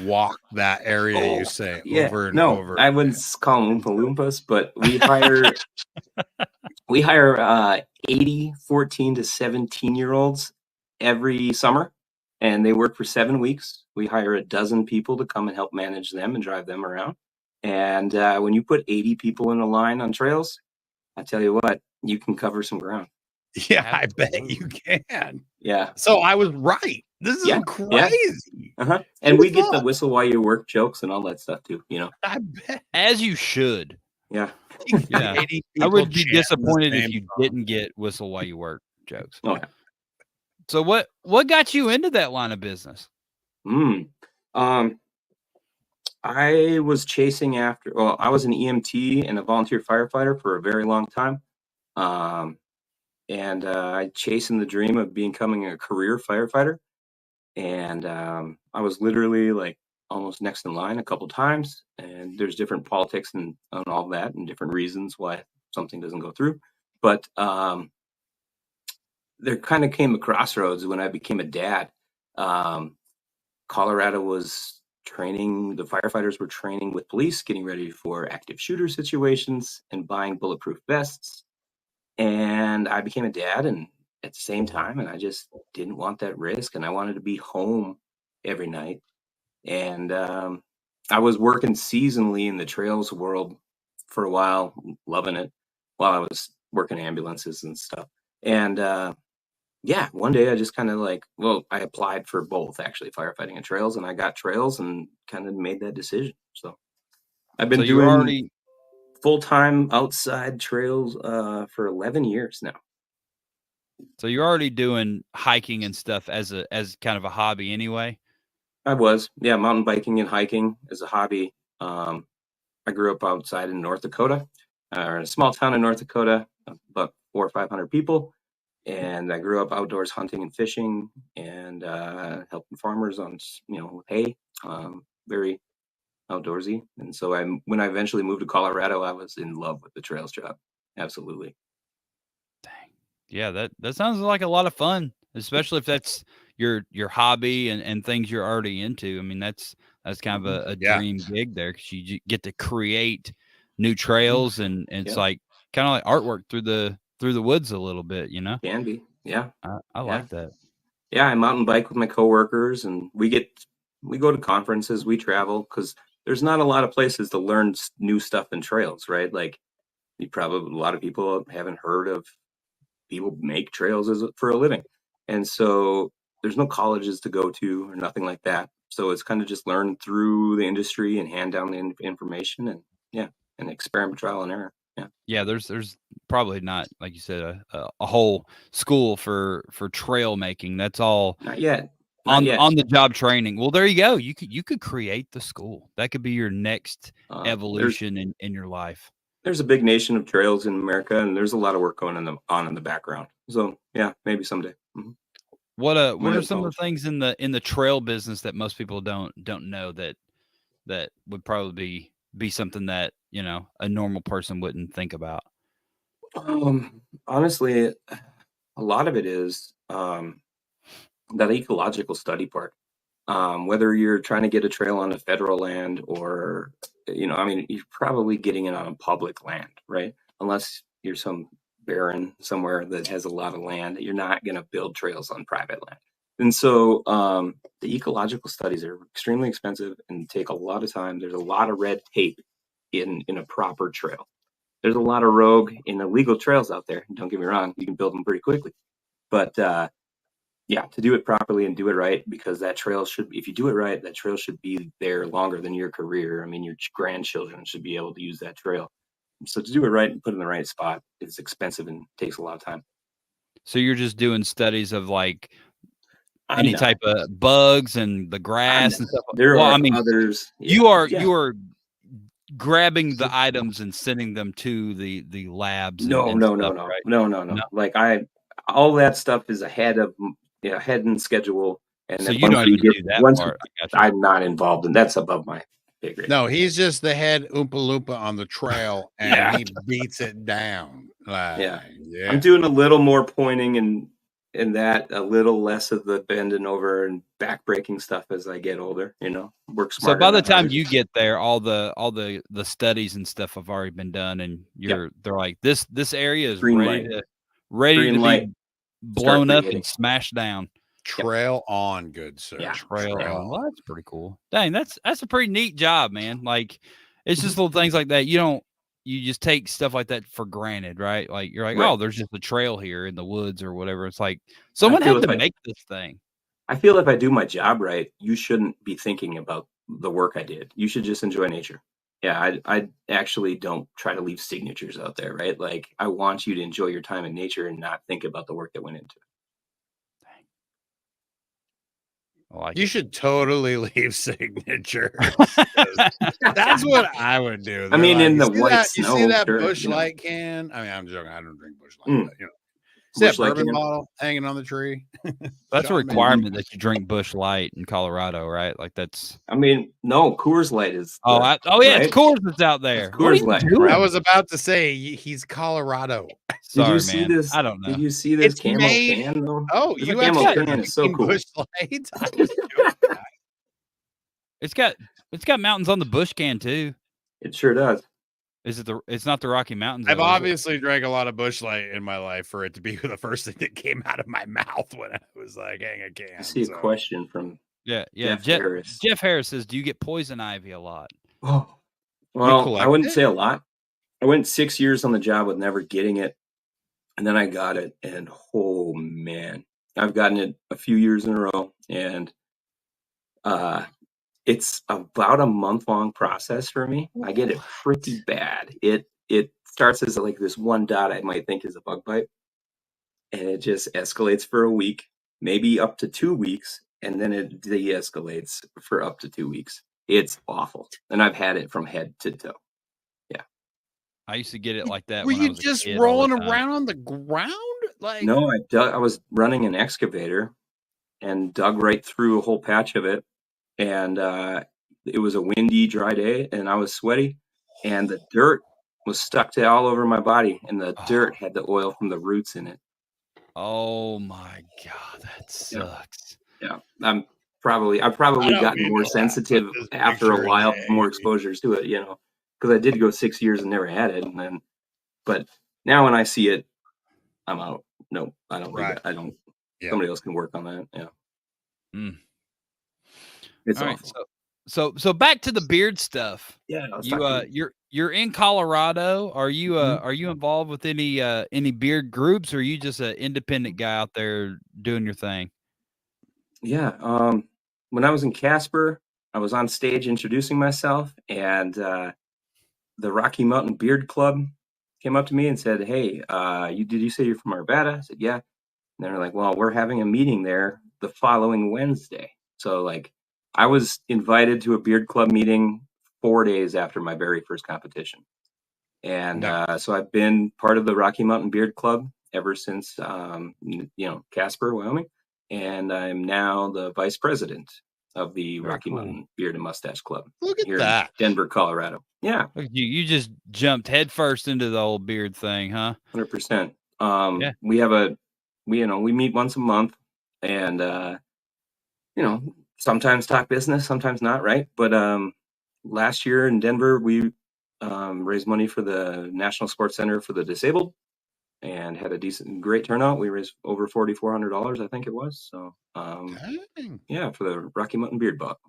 walk that area you say over and over. I wouldn't call them Oompa Loompas, but we hire 80 14 to 17-year-olds every summer, and they work for 7 weeks. We hire a dozen people to come and help manage them and drive them around. And when you put 80 people in a line on trails, I tell you what, you can cover some ground. Yeah, I bet you can. Yeah. So I was right. This is crazy. Yeah. Uh-huh. And we get the whistle while you work jokes and all that stuff too, I bet. As you should. Yeah. Yeah. I would be disappointed if you didn't get whistle while you work jokes. Oh, yeah. So what got you into that line of business? I was chasing after, I was an EMT and a volunteer firefighter for a very long time. And I chasing the dream of becoming a career firefighter. And I was literally like almost next in line a couple times. And there's different politics and all that and different reasons why something doesn't go through. But there kind of came a crossroads when I became a dad. Colorado was training, the firefighters were training with police, getting ready for active shooter situations and buying bulletproof vests. And I became a dad and at the same time, and I just didn't want that risk. And I wanted to be home every night. And I was working seasonally in the trails world for a while, loving it while I was working ambulances and stuff. And one day I just kind of I applied for both actually, firefighting and trails, and I got trails and kind of made that decision. So I've been doing full-time outside trails for 11 years now. So you're already doing hiking and stuff as kind of a hobby anyway? I was, mountain biking and hiking as a hobby. I grew up outside in North Dakota, in a small town in North Dakota, about 400 or 500 people. And I grew up outdoors hunting and fishing and helping farmers on, with hay, very outdoorsy. And so when I eventually moved to Colorado, I was in love with the trails job. Absolutely. Dang. Yeah, that sounds like a lot of fun, especially if that's your hobby and things you're already into. I mean, that's kind of a dream gig there, because you get to create new trails and it's like kind of like artwork through the woods a little bit, Can be. Yeah. I like that. Yeah. I mountain bike with my coworkers, and we go to conferences, we travel, because there's not a lot of places to learn new stuff in trails, right? Like a lot of people haven't heard of people make trails for a living. And so there's no colleges to go to or nothing like that. So it's kind of just learn through the industry and hand down the information and experiment, trial and error. Yeah, there's probably not, like you said, a whole school for trail making. That's all not yet. On the job training. Well, there you go. You could create the school. That could be your next evolution in your life. There's a big nation of trails in America, and there's a lot of work going on in the background. So maybe someday. Mm-hmm. What are some of the things in the trail business that most people don't know that would probably be something that a normal person wouldn't think about? Honestly, a lot of it is that ecological study part. Whether you're trying to get a trail on a federal land or, you're probably getting it on public land, right? Unless you're some baron somewhere that has a lot of land, you're not going to build trails on private land. And so the ecological studies are extremely expensive and take a lot of time. There's a lot of red tape in a proper trail. There's a lot of rogue and illegal trails out there. Don't get me wrong, you can build them pretty quickly. But yeah, to do it properly and do it right, because that trail should, if you do it right, that trail should be there longer than your career. I mean, your grandchildren should be able to use that trail. So to do it right and put it in the right spot is expensive and takes a lot of time. So you're just doing studies of like any type of bugs and the grass and stuff. There are others. Yeah. You are grabbing the items and sending them to the labs. No. Like all that stuff is ahead in schedule. And so you don't even do that part. I'm not involved in that's above my pay grade. No, he's just the head Oompa Loompa on the trail, and he beats it down. Yeah. I'm doing a little more pointing and that, a little less of the bending over and backbreaking stuff as I get older. Work smarter. So by the time you get there, all the studies and stuff have already been done, and they're like this area is ready to be blown up and smashed down. Trail on, good sir. Yeah, trail on. Well, that's pretty cool. Dang, that's a pretty neat job, man. Like, it's just little things like that. You just take stuff like that for granted, right? Like, you're like, oh, there's just a trail here in the woods or whatever. It's like someone had to make this thing. I feel if I do my job right, you shouldn't be thinking about the work I did. You should just enjoy nature. Yeah, I actually don't try to leave signatures out there, right? Like, I want you to enjoy your time in nature and not think about the work that went into it. You should totally leave signatures. That's what I would do. I mean, in the white snow. You see that Busch Light can? I mean, I'm joking. I don't drink Busch Light. But, see that bourbon bottle hanging on the tree? That's a requirement that you drink Busch Light in Colorado, right? Like that's. I mean, no, Coors Light is. Right? It's Coors that's out there. Coors Light. I was about to say he's Colorado. Did you see this? I don't know. Did you see this camo can though? Oh, you have can is so cool. Busch Light. It's got mountains on the Busch can too. It sure does. It's not the Rocky Mountains. I've obviously drank a lot of Busch Light in my life for it to be the first thing that came out of my mouth when I was like, hang a can. I see a question from Jeff Harris. Jeff Harris says, do you get poison ivy a lot? Oh, well, I wouldn't say a lot. I went 6 years on the job with never getting it. And then I got it. And oh man, I've gotten it a few years in a row. And it's about a month-long process for me. I get it pretty bad. It starts as like this one dot I might think is a bug bite, and it just escalates for a week, maybe up to 2 weeks, and then it de-escalates for up to 2 weeks. It's awful, and I've had it from head to toe. Yeah, I used to get it like that. Were you just rolling around on the ground? Like no, I was running an excavator and dug right through a whole patch of it. And it was a windy, dry day, and I was sweaty, and the dirt was stuck to all over my body, and the dirt had the oil from the roots in it. Oh my God, that sucks. Yeah, I've probably gotten more sensitive after a while, more exposures to it, because I did go 6 years and never had it, but now when I see it, I'm out. No, I don't. Right. I don't. Yeah. Somebody else can work on that. Yeah. Mm. It's all awful. Right, so back to the beard stuff. Yeah, you're in Colorado. Are you are you involved with any beard groups, or are you just an independent guy out there doing your thing? Yeah. When I was in Casper, I was on stage introducing myself, and the Rocky Mountain Beard Club came up to me and said, "Hey, did you say you're from Arvada?" I said, "Yeah." And they're like, "Well, we're having a meeting there the following Wednesday." So like, I was invited to a beard club meeting 4 days after my very first competition. And so I've been part of the Rocky Mountain Beard Club ever since, Casper, Wyoming. And I'm now the vice president of the Very Rocky cool. Mountain Beard and Mustache Club. Look at here that. in Denver, Colorado. Yeah. Look, you just jumped headfirst into the old beard thing, huh? 100%. Yeah. We meet once a month, and sometimes talk business, sometimes not, right? But last year in Denver, we raised money for the National Sports Center for the Disabled, and had a great turnout. We raised over $4,400, I think it was. So yeah, for the Rocky Mountain Beard Buck.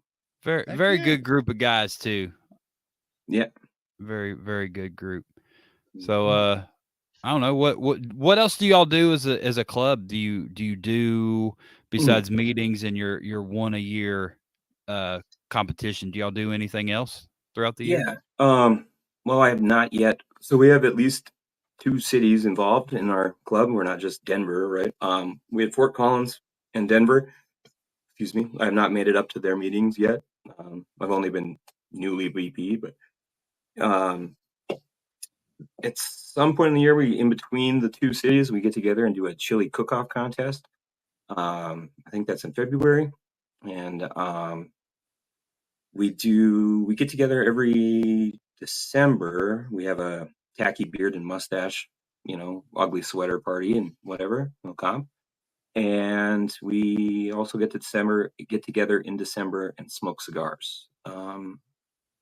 Very good group of guys too. Yeah. Very, very good group. So I don't know what else do y'all do as a club? Do you do besides meetings and your one a year competition? Do y'all do anything else throughout the year? Yeah. Well, I have not yet. So we have at least 2 cities involved in our club. We're not just Denver, right? We had Fort Collins and Denver. Excuse me. I have not made it up to their meetings yet. I've only been newly VP, but at some point in the year, in between the 2 cities, we get together and do a chili cook-off contest. I think that's in February, and we get together every December. We have a tacky beard and mustache, ugly sweater party and whatever, no comp. And we also get together in December and smoke cigars.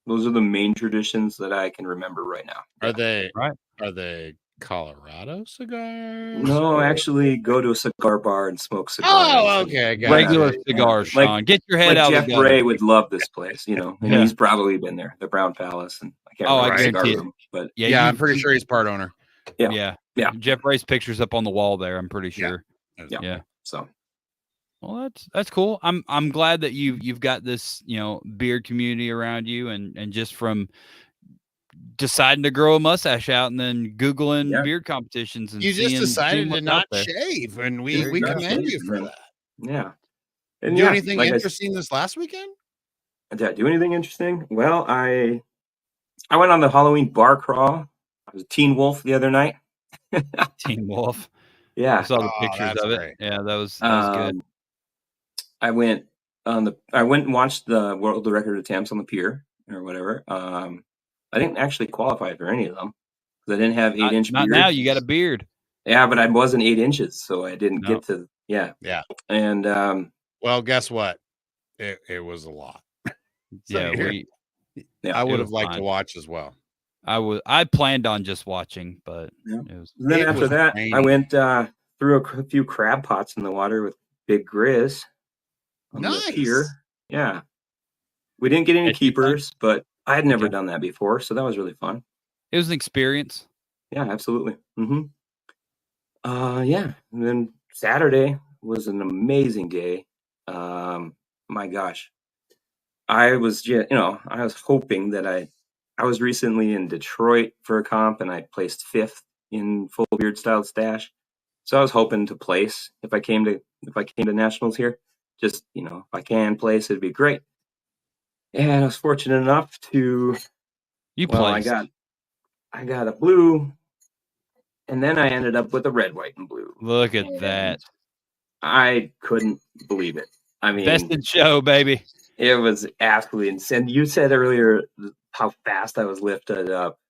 Those are the main traditions that I can remember right now. Are they Colorado cigars? No, actually go to a cigar bar and smoke cigars. Oh, okay. I got Regular it. cigars, Sean. Get your head out Jeff of the gutter. Bray would love this place, and he's probably been there, the Brown Palace, and I can't remember the cigar room, but yeah, I'm pretty sure he's part owner. Yeah. Jeff Bray's picture's up on the wall there. I'm pretty sure. Yeah. So, well, that's cool. I'm glad that you've got this beard community around you, and just from deciding to grow a mustache out and then Googling beard competitions and you just decided to not there. shave, and we commend you for that. Yeah. And do anything interesting this last weekend? Did I do anything interesting? Well, I went on the Halloween bar crawl. I was a Teen Wolf the other night. Teen Wolf. Yeah. I saw the pictures of it. Great. Yeah, that was good. I went and watched the world record attempts on the pier or whatever. I didn't actually qualify for any of them because I didn't have 8-inch beard. Not now. You got a beard. Yeah, but I wasn't 8 inches, so I didn't get to. Yeah. And well, guess what? It was a lot. So I would have liked to watch as well. I planned on just watching, but it was. And then after that, I went threw a few crab pots in the water with Big Grizz on the pier. Yeah. We didn't get any keepers, but I had never done that before, so that was really fun. It was an experience. Yeah, absolutely. Yeah. And then Saturday was an amazing day. My gosh. I was hoping that I was recently in Detroit for a comp, and I placed 5th in full beard styled stash. So I was hoping to place if I came to nationals here. Just, if I can place, it'd be great. And I was fortunate enough to placed. I got a blue, and then I ended up with a red, white, and blue. Look at that. I couldn't believe it. I mean, best in show, baby. It was absolutely insane. You said earlier how fast I was lifted up.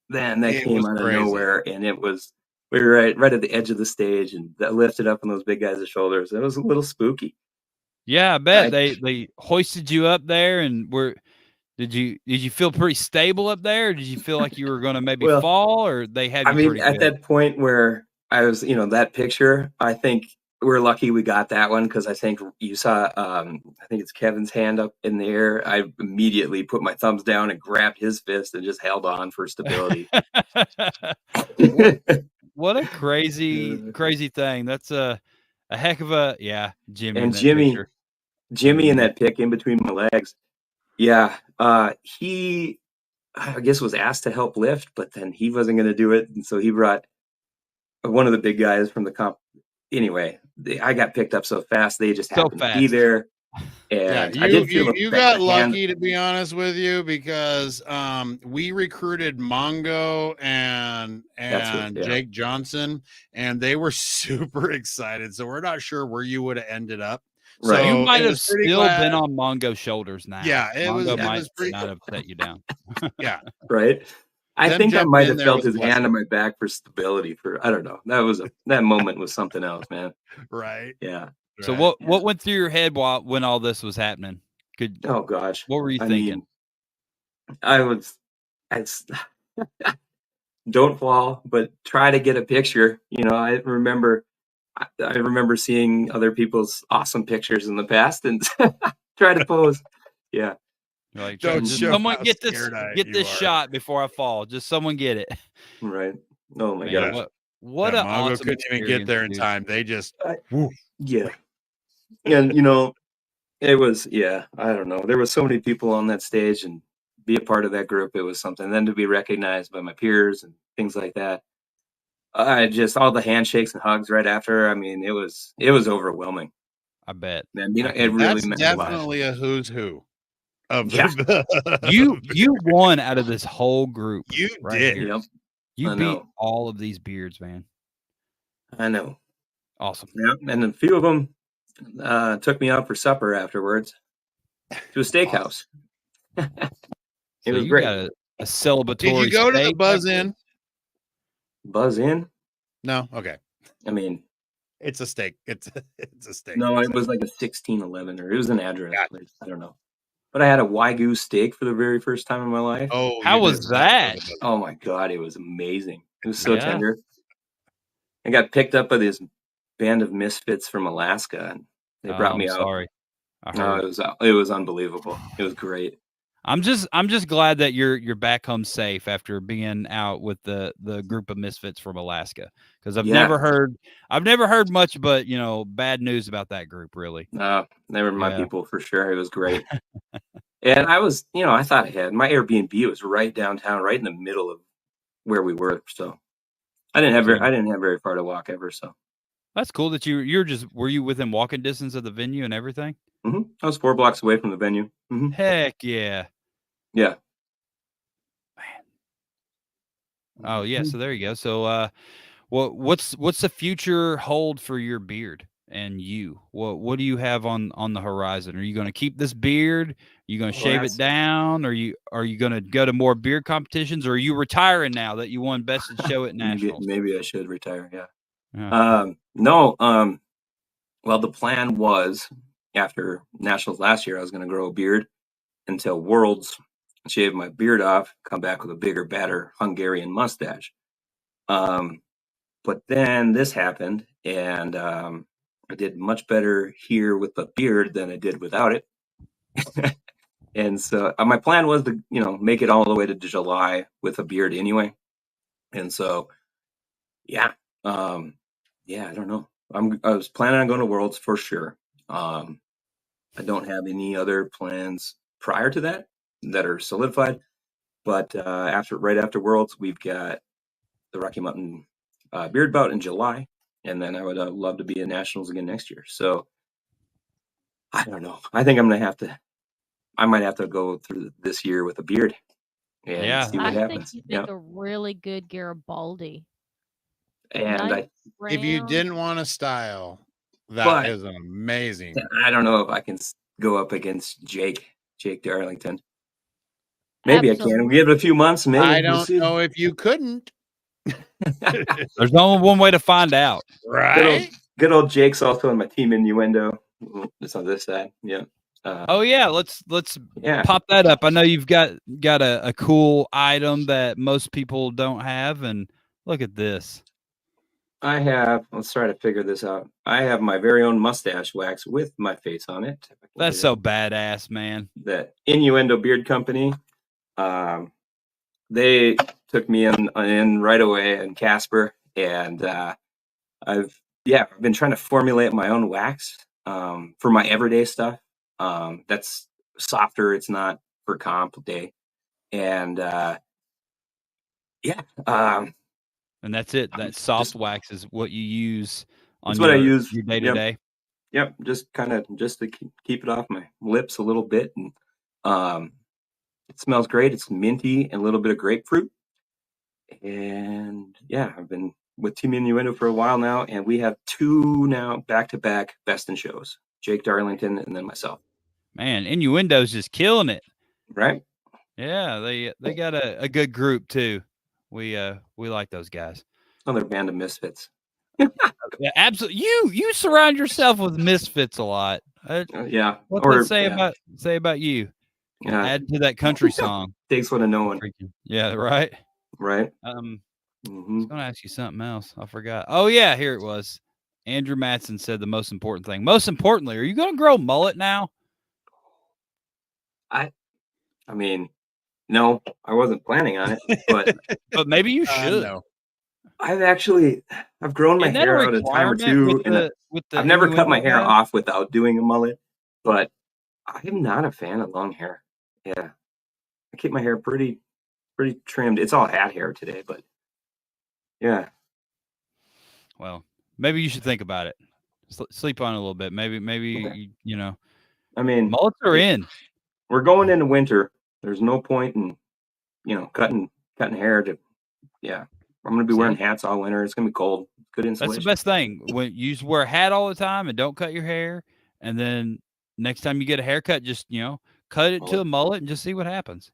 Then that came out of nowhere, and we were right at the edge of the stage, and that lifted up on those big guys' shoulders. It was a little spooky. Yeah, I bet they hoisted you up there, and did you feel pretty stable up there? Or did you feel like you were going to maybe fall, or they had you pretty at good? That point where I was, that picture, I think we're lucky we got that one, because I think you saw, I think it's Kevin's hand up in the air. I immediately put my thumbs down and grabbed his fist and just held on for stability. What a crazy thing. That's a heck of a Jimmy. And Jimmy in that pick in between my legs. Yeah. He, I guess, was asked to help lift, but then he wasn't going to do it. And so he brought one of the big guys from the comp. Anyway, I got picked up so fast. They just happened to be there. And you got lucky, to be honest with you, because we recruited Mongo and Jake Johnston, and they were super excited. So we're not sure where you would have ended up. Right. So you So might it have was pretty still glad- been on Mongo's shoulders now. Yeah, it was. Mongo It might was pretty. not have set you down. Yeah, Right. I Them think I jumping might in have there felt was his a hand on my back for stability. I don't know. That moment was something else, man. right. Yeah. So Right. what went through your head when all this was happening? Oh gosh. What were you I thinking? mean, I don't fall, but try to get a picture. I remember seeing other people's awesome pictures in the past and try to pose. Yeah. You're like, Don't just show someone how get this scared you are. shot before I fall. Just someone get it. Right. Oh my Man, gosh. what Yeah, an Mongo awesome couldn't even get there in dude. time. They just. Yeah. And it was, I don't know. There was so many people on that stage, and be a part of that group, it was something. Then to be recognized by my peers and things like that. Just all the handshakes and hugs right after. I mean, it was overwhelming. I bet. And it really That's meant a lot. definitely a who's who of Yeah. You won out of this whole group. You right did. here. Yep. You I beat know. all of these beards, man. I know. Awesome. Yeah. And a few of them took me out for supper afterwards to a steakhouse. It So was you great. got a celebratory. Did you go to the steak Buzz after? Inn? Buzz in? No. Okay. I mean, It's a steak. It's a steak. no, it was like a 1611, or it was an address place. I don't know. But I had a Wagyu steak for the very first time in my life. Oh, How you was did not go to that? the Buzz Inn. Oh my God, it was amazing. It was so Yeah. tender. I got picked up by this band of misfits from Alaska, and they brought me I'm out. sorry. I No, heard. it was unbelievable. It was great. I'm just glad that you're back home safe after being out with the group of misfits from Alaska, because I've never heard much but bad news about that group, really. They were my Yeah. people for sure. It was great. And I was, I thought ahead. My Airbnb was right downtown, right in the middle of where we were. So I didn't have very far to walk ever. So That's cool that were you within walking distance of the venue and everything? I was 4 blocks away from the venue. Heck yeah. Yeah. Oh yeah. So there you go. So what's the future hold for your beard and you? What do you have on the horizon? Are you going to keep this beard? Are you going to shave it down? Are you going to go to more beard competitions? Or are you retiring now that you won Best in Show at Nationals? Maybe I should retire. Yeah. No. Well, the plan was after Nationals last year, I was going to grow a beard until Worlds, shave my beard off, come back with a bigger, badder Hungarian mustache. But then this happened, and I did much better here with the beard than I did without it. And so my plan was to, make it all the way to July with a beard anyway. And so, I don't know. I was planning on going to Worlds for sure. I don't have any other plans prior to that are solidified. But right after Worlds, we've got the Rocky Mountain Beard Bout in July, and then I would love to be at Nationals again next year. So I don't know. I think I might have to go through this year with a beard and see what happens. I think you make a really good Garibaldi. And Nice if you round. didn't want a style, that is an amazing. I don't know if I can go up against Jake Darlington. Maybe I can. We give it a few months. Maybe I don't know if you couldn't. There's only one way to find out. Right? Good old Jake's also on my team innuendo. It's on this side. Yeah. Let's pop that up. I know you've got a cool item that most people don't have, and look at this. Let's try to figure this out. I have my very own mustache wax with my face on it. That's so badass, man. That Innuendo Beard Company. They took me in right away in Casper, and I've been trying to formulate my own wax for my everyday stuff. That's softer. It's not for comp day, and and that's it. That soft wax is what you use on I use your day to day. Yep, just to keep it off my lips a little bit, and it smells great. It's minty and a little bit of grapefruit. And I've been with Team Innuendo for a while now, and we have 2 now back-to-back Best in Shows. Jake Darlington, and then myself. Man, Innuendo's just killing it. Right? Yeah, they got a good group too. We like those guys. Another band of misfits. Yeah, absolutely. You surround yourself with misfits a lot. Yeah. What's that say about you? Yeah. Add to that country song. Takes one to know one. Yeah, right. Right. I was gonna ask you something else. I forgot. Oh yeah, here it was. Andrew Matson said the most important thing. Most importantly, are you gonna grow a mullet now? I mean, no, I wasn't planning on it, but but maybe you should. No. I've grown my hair out a time or two, and I've never cut my hair off without doing a mullet, but I'm not a fan of long hair. Yeah, I keep my hair pretty trimmed. It's all hat hair today, but yeah. Well, maybe you should think about it. Sleep on it a little bit. Maybe Okay. you know. I mean, mullets are in. We're going into winter. There's no point in cutting hair to. Yeah, I'm gonna be wearing hats all winter. It's gonna be cold. Good insulation. That's the best thing. When you just wear a hat all the time and don't cut your hair, and then next time you get a haircut, just cut it to a mullet and just see what happens.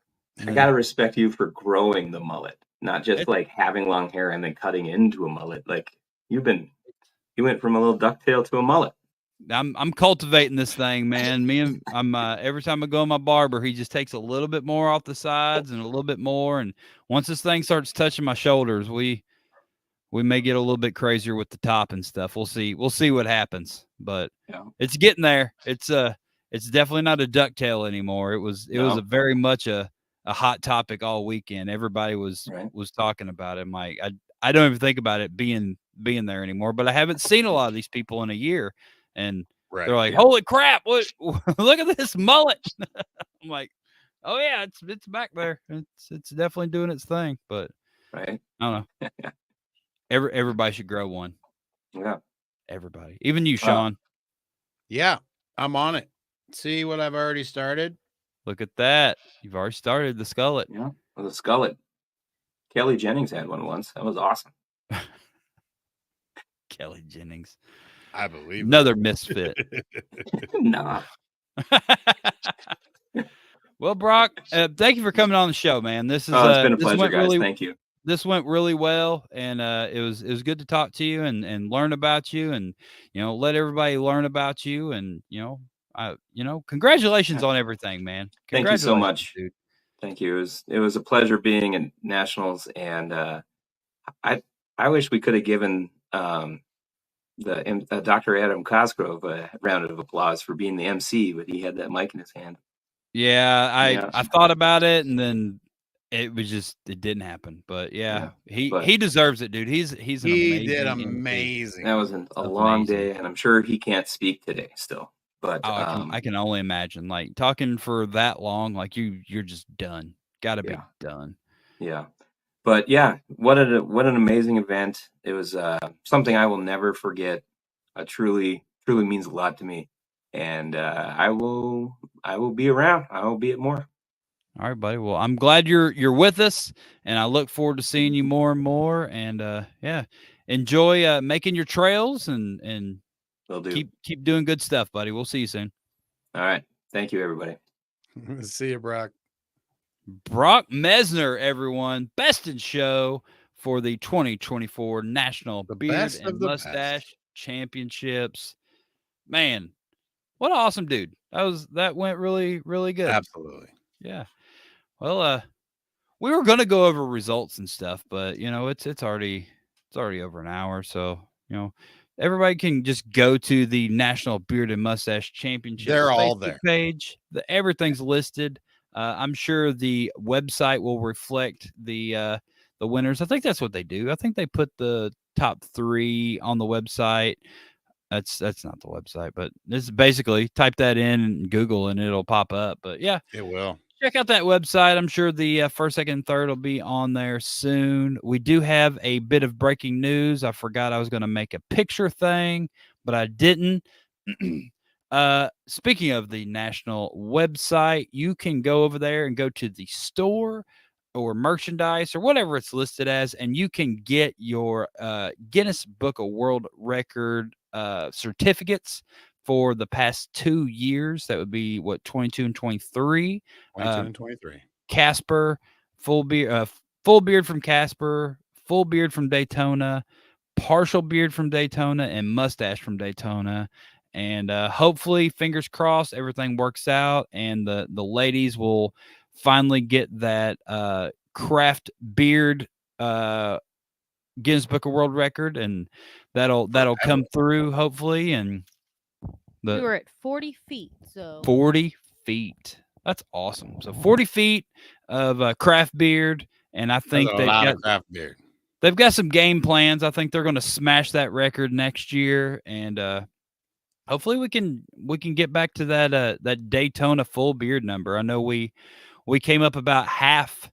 I gotta respect you for growing the mullet, not just like having long hair and then cutting into a mullet. Like you went from a little ducktail to a mullet. I'm cultivating this thing, man. I'm every time I go to my barber, he just takes a little bit more off the sides and a little bit more. And once this thing starts touching my shoulders, we may get a little bit crazier with the top and stuff. We'll see what happens, but it's getting there. It's definitely not a ducktail anymore. It was a very much a hot topic all weekend. Everybody was talking about it. I'm like, I don't even think about it being there anymore, but I haven't seen a lot of these people in a year. And they're like, holy crap, what look at this mullet. I'm like, oh yeah, it's back there. It's definitely doing its thing, but I don't know. Everybody should grow one. Yeah. Everybody. Even you, Shawn. Yeah, I'm on it. See what I've already started? Look at that. You've already started the skullet. Yeah, the skullet. Kelly Jennings had one once. That was awesome. Kelly Jennings. I believe another misfit. Nah. Well, Brock, thank you for coming on the show, man. This is it's been a pleasure, guys. Thank you. This went really well, and it was good to talk to you and learn about you, and let everybody learn about you, and congratulations on everything, man. Thank you so much, dude. Thank you. It was a pleasure being in nationals, and I wish we could have given Dr. Adam Cosgrove a round of applause for being the MC, but he had that mic in his hand. Yeah, I thought about it, and then it didn't happen. But he deserves it, dude. He did amazing. That was a long day, and I'm sure he can't speak today still. But I can only imagine, like talking for that long, like you're just done. Gotta be done. Yeah. But yeah, what an amazing event. It was something I will never forget. Truly means a lot to me. And I will be around. I will be at more. All right, buddy. Well, I'm glad you're with us, and I look forward to seeing you more and more. And enjoy making your trails and will do. Keep doing good stuff, buddy. We'll see you soon. All right. Thank you, everybody. See you, Brock. Brock Messner, everyone. Best in show for the 2024 National Beard and Mustache Championships. Man, what an awesome dude. That went really, really good. Absolutely. Yeah. Well, we were gonna go over results and stuff, but it's already over an hour, so everybody can just go to the National Beard and Mustache Championship. They're all Facebook there. Page. Everything's listed. I'm sure the website will reflect the winners. I think that's what they do. I think they put the top 3 on the website. That's not the website, but this is basically type that in Google and it'll pop up. But yeah, it will. Check out that website. I'm sure the first, second, and third will be on there soon. We do have a bit of breaking news. I forgot I was going to make a picture thing, but I didn't. Speaking of the national website, you can go over there and go to the store or merchandise or whatever it's listed as, and you can get your Guinness Book of World Record certificates for the past 2 years. That would be 22 and 23. 22 and 23. Casper, full beard from Casper, full beard from Daytona, partial beard from Daytona, and mustache from Daytona. And hopefully, fingers crossed, everything works out, and the ladies will finally get that craft beard Guinness Book of World Record, and that'll come through hopefully. And we were at 40 feet, so 40 feet. That's awesome. So 40 feet of craft beard, and I think a lot of craft beard. They've got some game plans. I think they're going to smash that record next year, and hopefully we can get back to that Daytona full beard number. I know we came up about half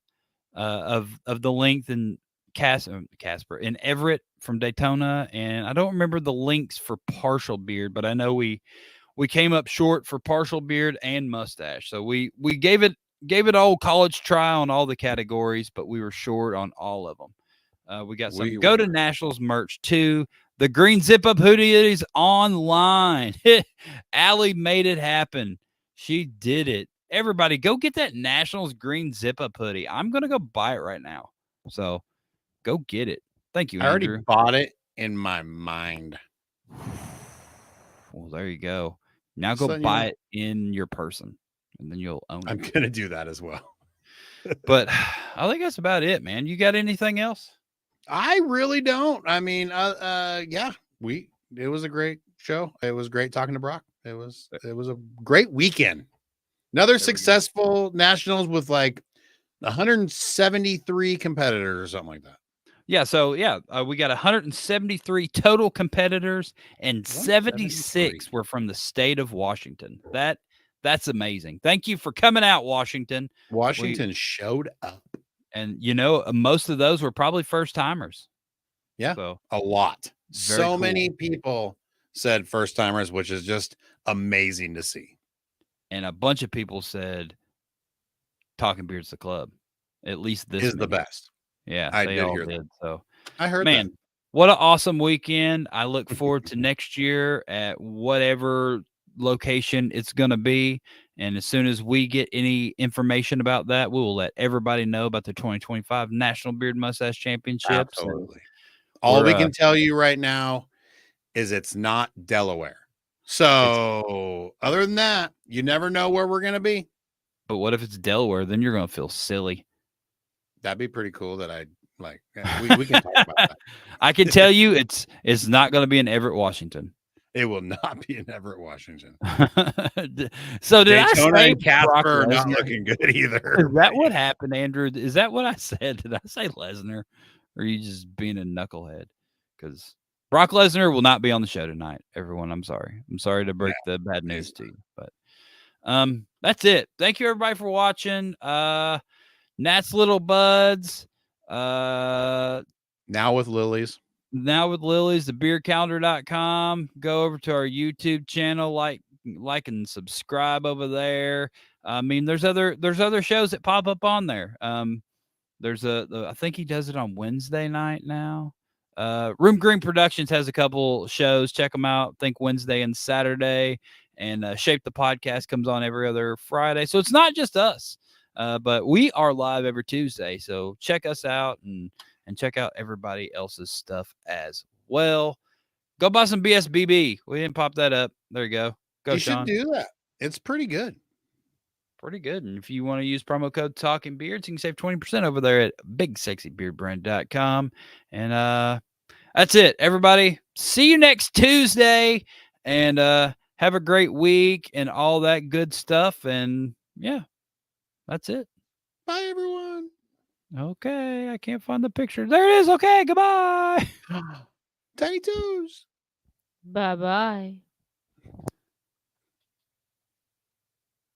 of the length in Casper in Everett from Daytona, and I don't remember the links for partial beard, but I know we came up short for partial beard and mustache. So we gave it an old college try on all the categories, but we were short on all of them. We got some Go to Nationals merch too. The green zip-up hoodie is online. Allie made it happen. She did it. Everybody, go get that Nationals green zip-up hoodie. I'm going to go buy it right now. So go get it. Thank you, Andrew. I already bought it in my mind. Well, there you go. Now go buy it in your person, and then you'll own it. I'm going to do that as well. But I think that's about it, man. You got anything else? I really don't. I mean, yeah, it was a great show. It was great talking to Brock. It was a great weekend. Another successful Nationals with like 173 competitors or something like that. Yeah. So we got 173 total competitors, and 76 were from the state of Washington. That's amazing. Thank you for coming out, Washington. Washington showed up. And, most of those were probably first timers. Yeah. So a lot. So cool. Many people said first timers, which is just amazing to see. And a bunch of people said Talking Beards the club. At least this is the best. Yeah. I they did all hear did. that. So I heard man, that. What an awesome weekend. I look forward to next year at whatever location it's going to be. And as soon as we get any information about that, we will let everybody know about the 2025 National Beard Mustache Championships. Absolutely. All we can tell you right now is it's not Delaware. So other than that, you never know where we're going to be. But what if it's Delaware? Then you're going to feel silly. That'd be pretty cool that we can talk about that. I can tell you it's not going to be in Everett, Washington. It will not be in Everett, Washington. So did Daytona I say and Casper are not looking good either? Is that what happened, Andrew? Is that what I said? Did I say Lesnar? Or are you just being a knucklehead? Because Brock Lesnar will not be on the show tonight, everyone. I'm sorry. I'm sorry to break the bad news to you. But that's it. Thank you, everybody, for watching. Nat's Little Buds. Now with Lilies. thebeercalendar.com. Go over to our YouTube channel, like and subscribe over there. I mean, there's other shows that pop up on there. There's I think he does it on Wednesday night now. Room Green Productions has a couple shows. Check them out. I think Wednesday and Saturday. And Shape the Podcast comes on every other Friday. So it's not just us, but we are live every Tuesday. So check us out and check out everybody else's stuff as well. Go buy some BSBB. We didn't pop that up. There you go. You Shawn. should do that. It's pretty good. Pretty good. And if you want to use promo code Talking Beards, you can save 20% over there at bigsexybeardbrand.com. And that's it, everybody. See you next Tuesday. And have a great week and all that good stuff. And yeah, that's it. Bye, everyone. Okay, I can't find the picture. There it is. Okay, goodbye. Tiny toes. Bye-bye.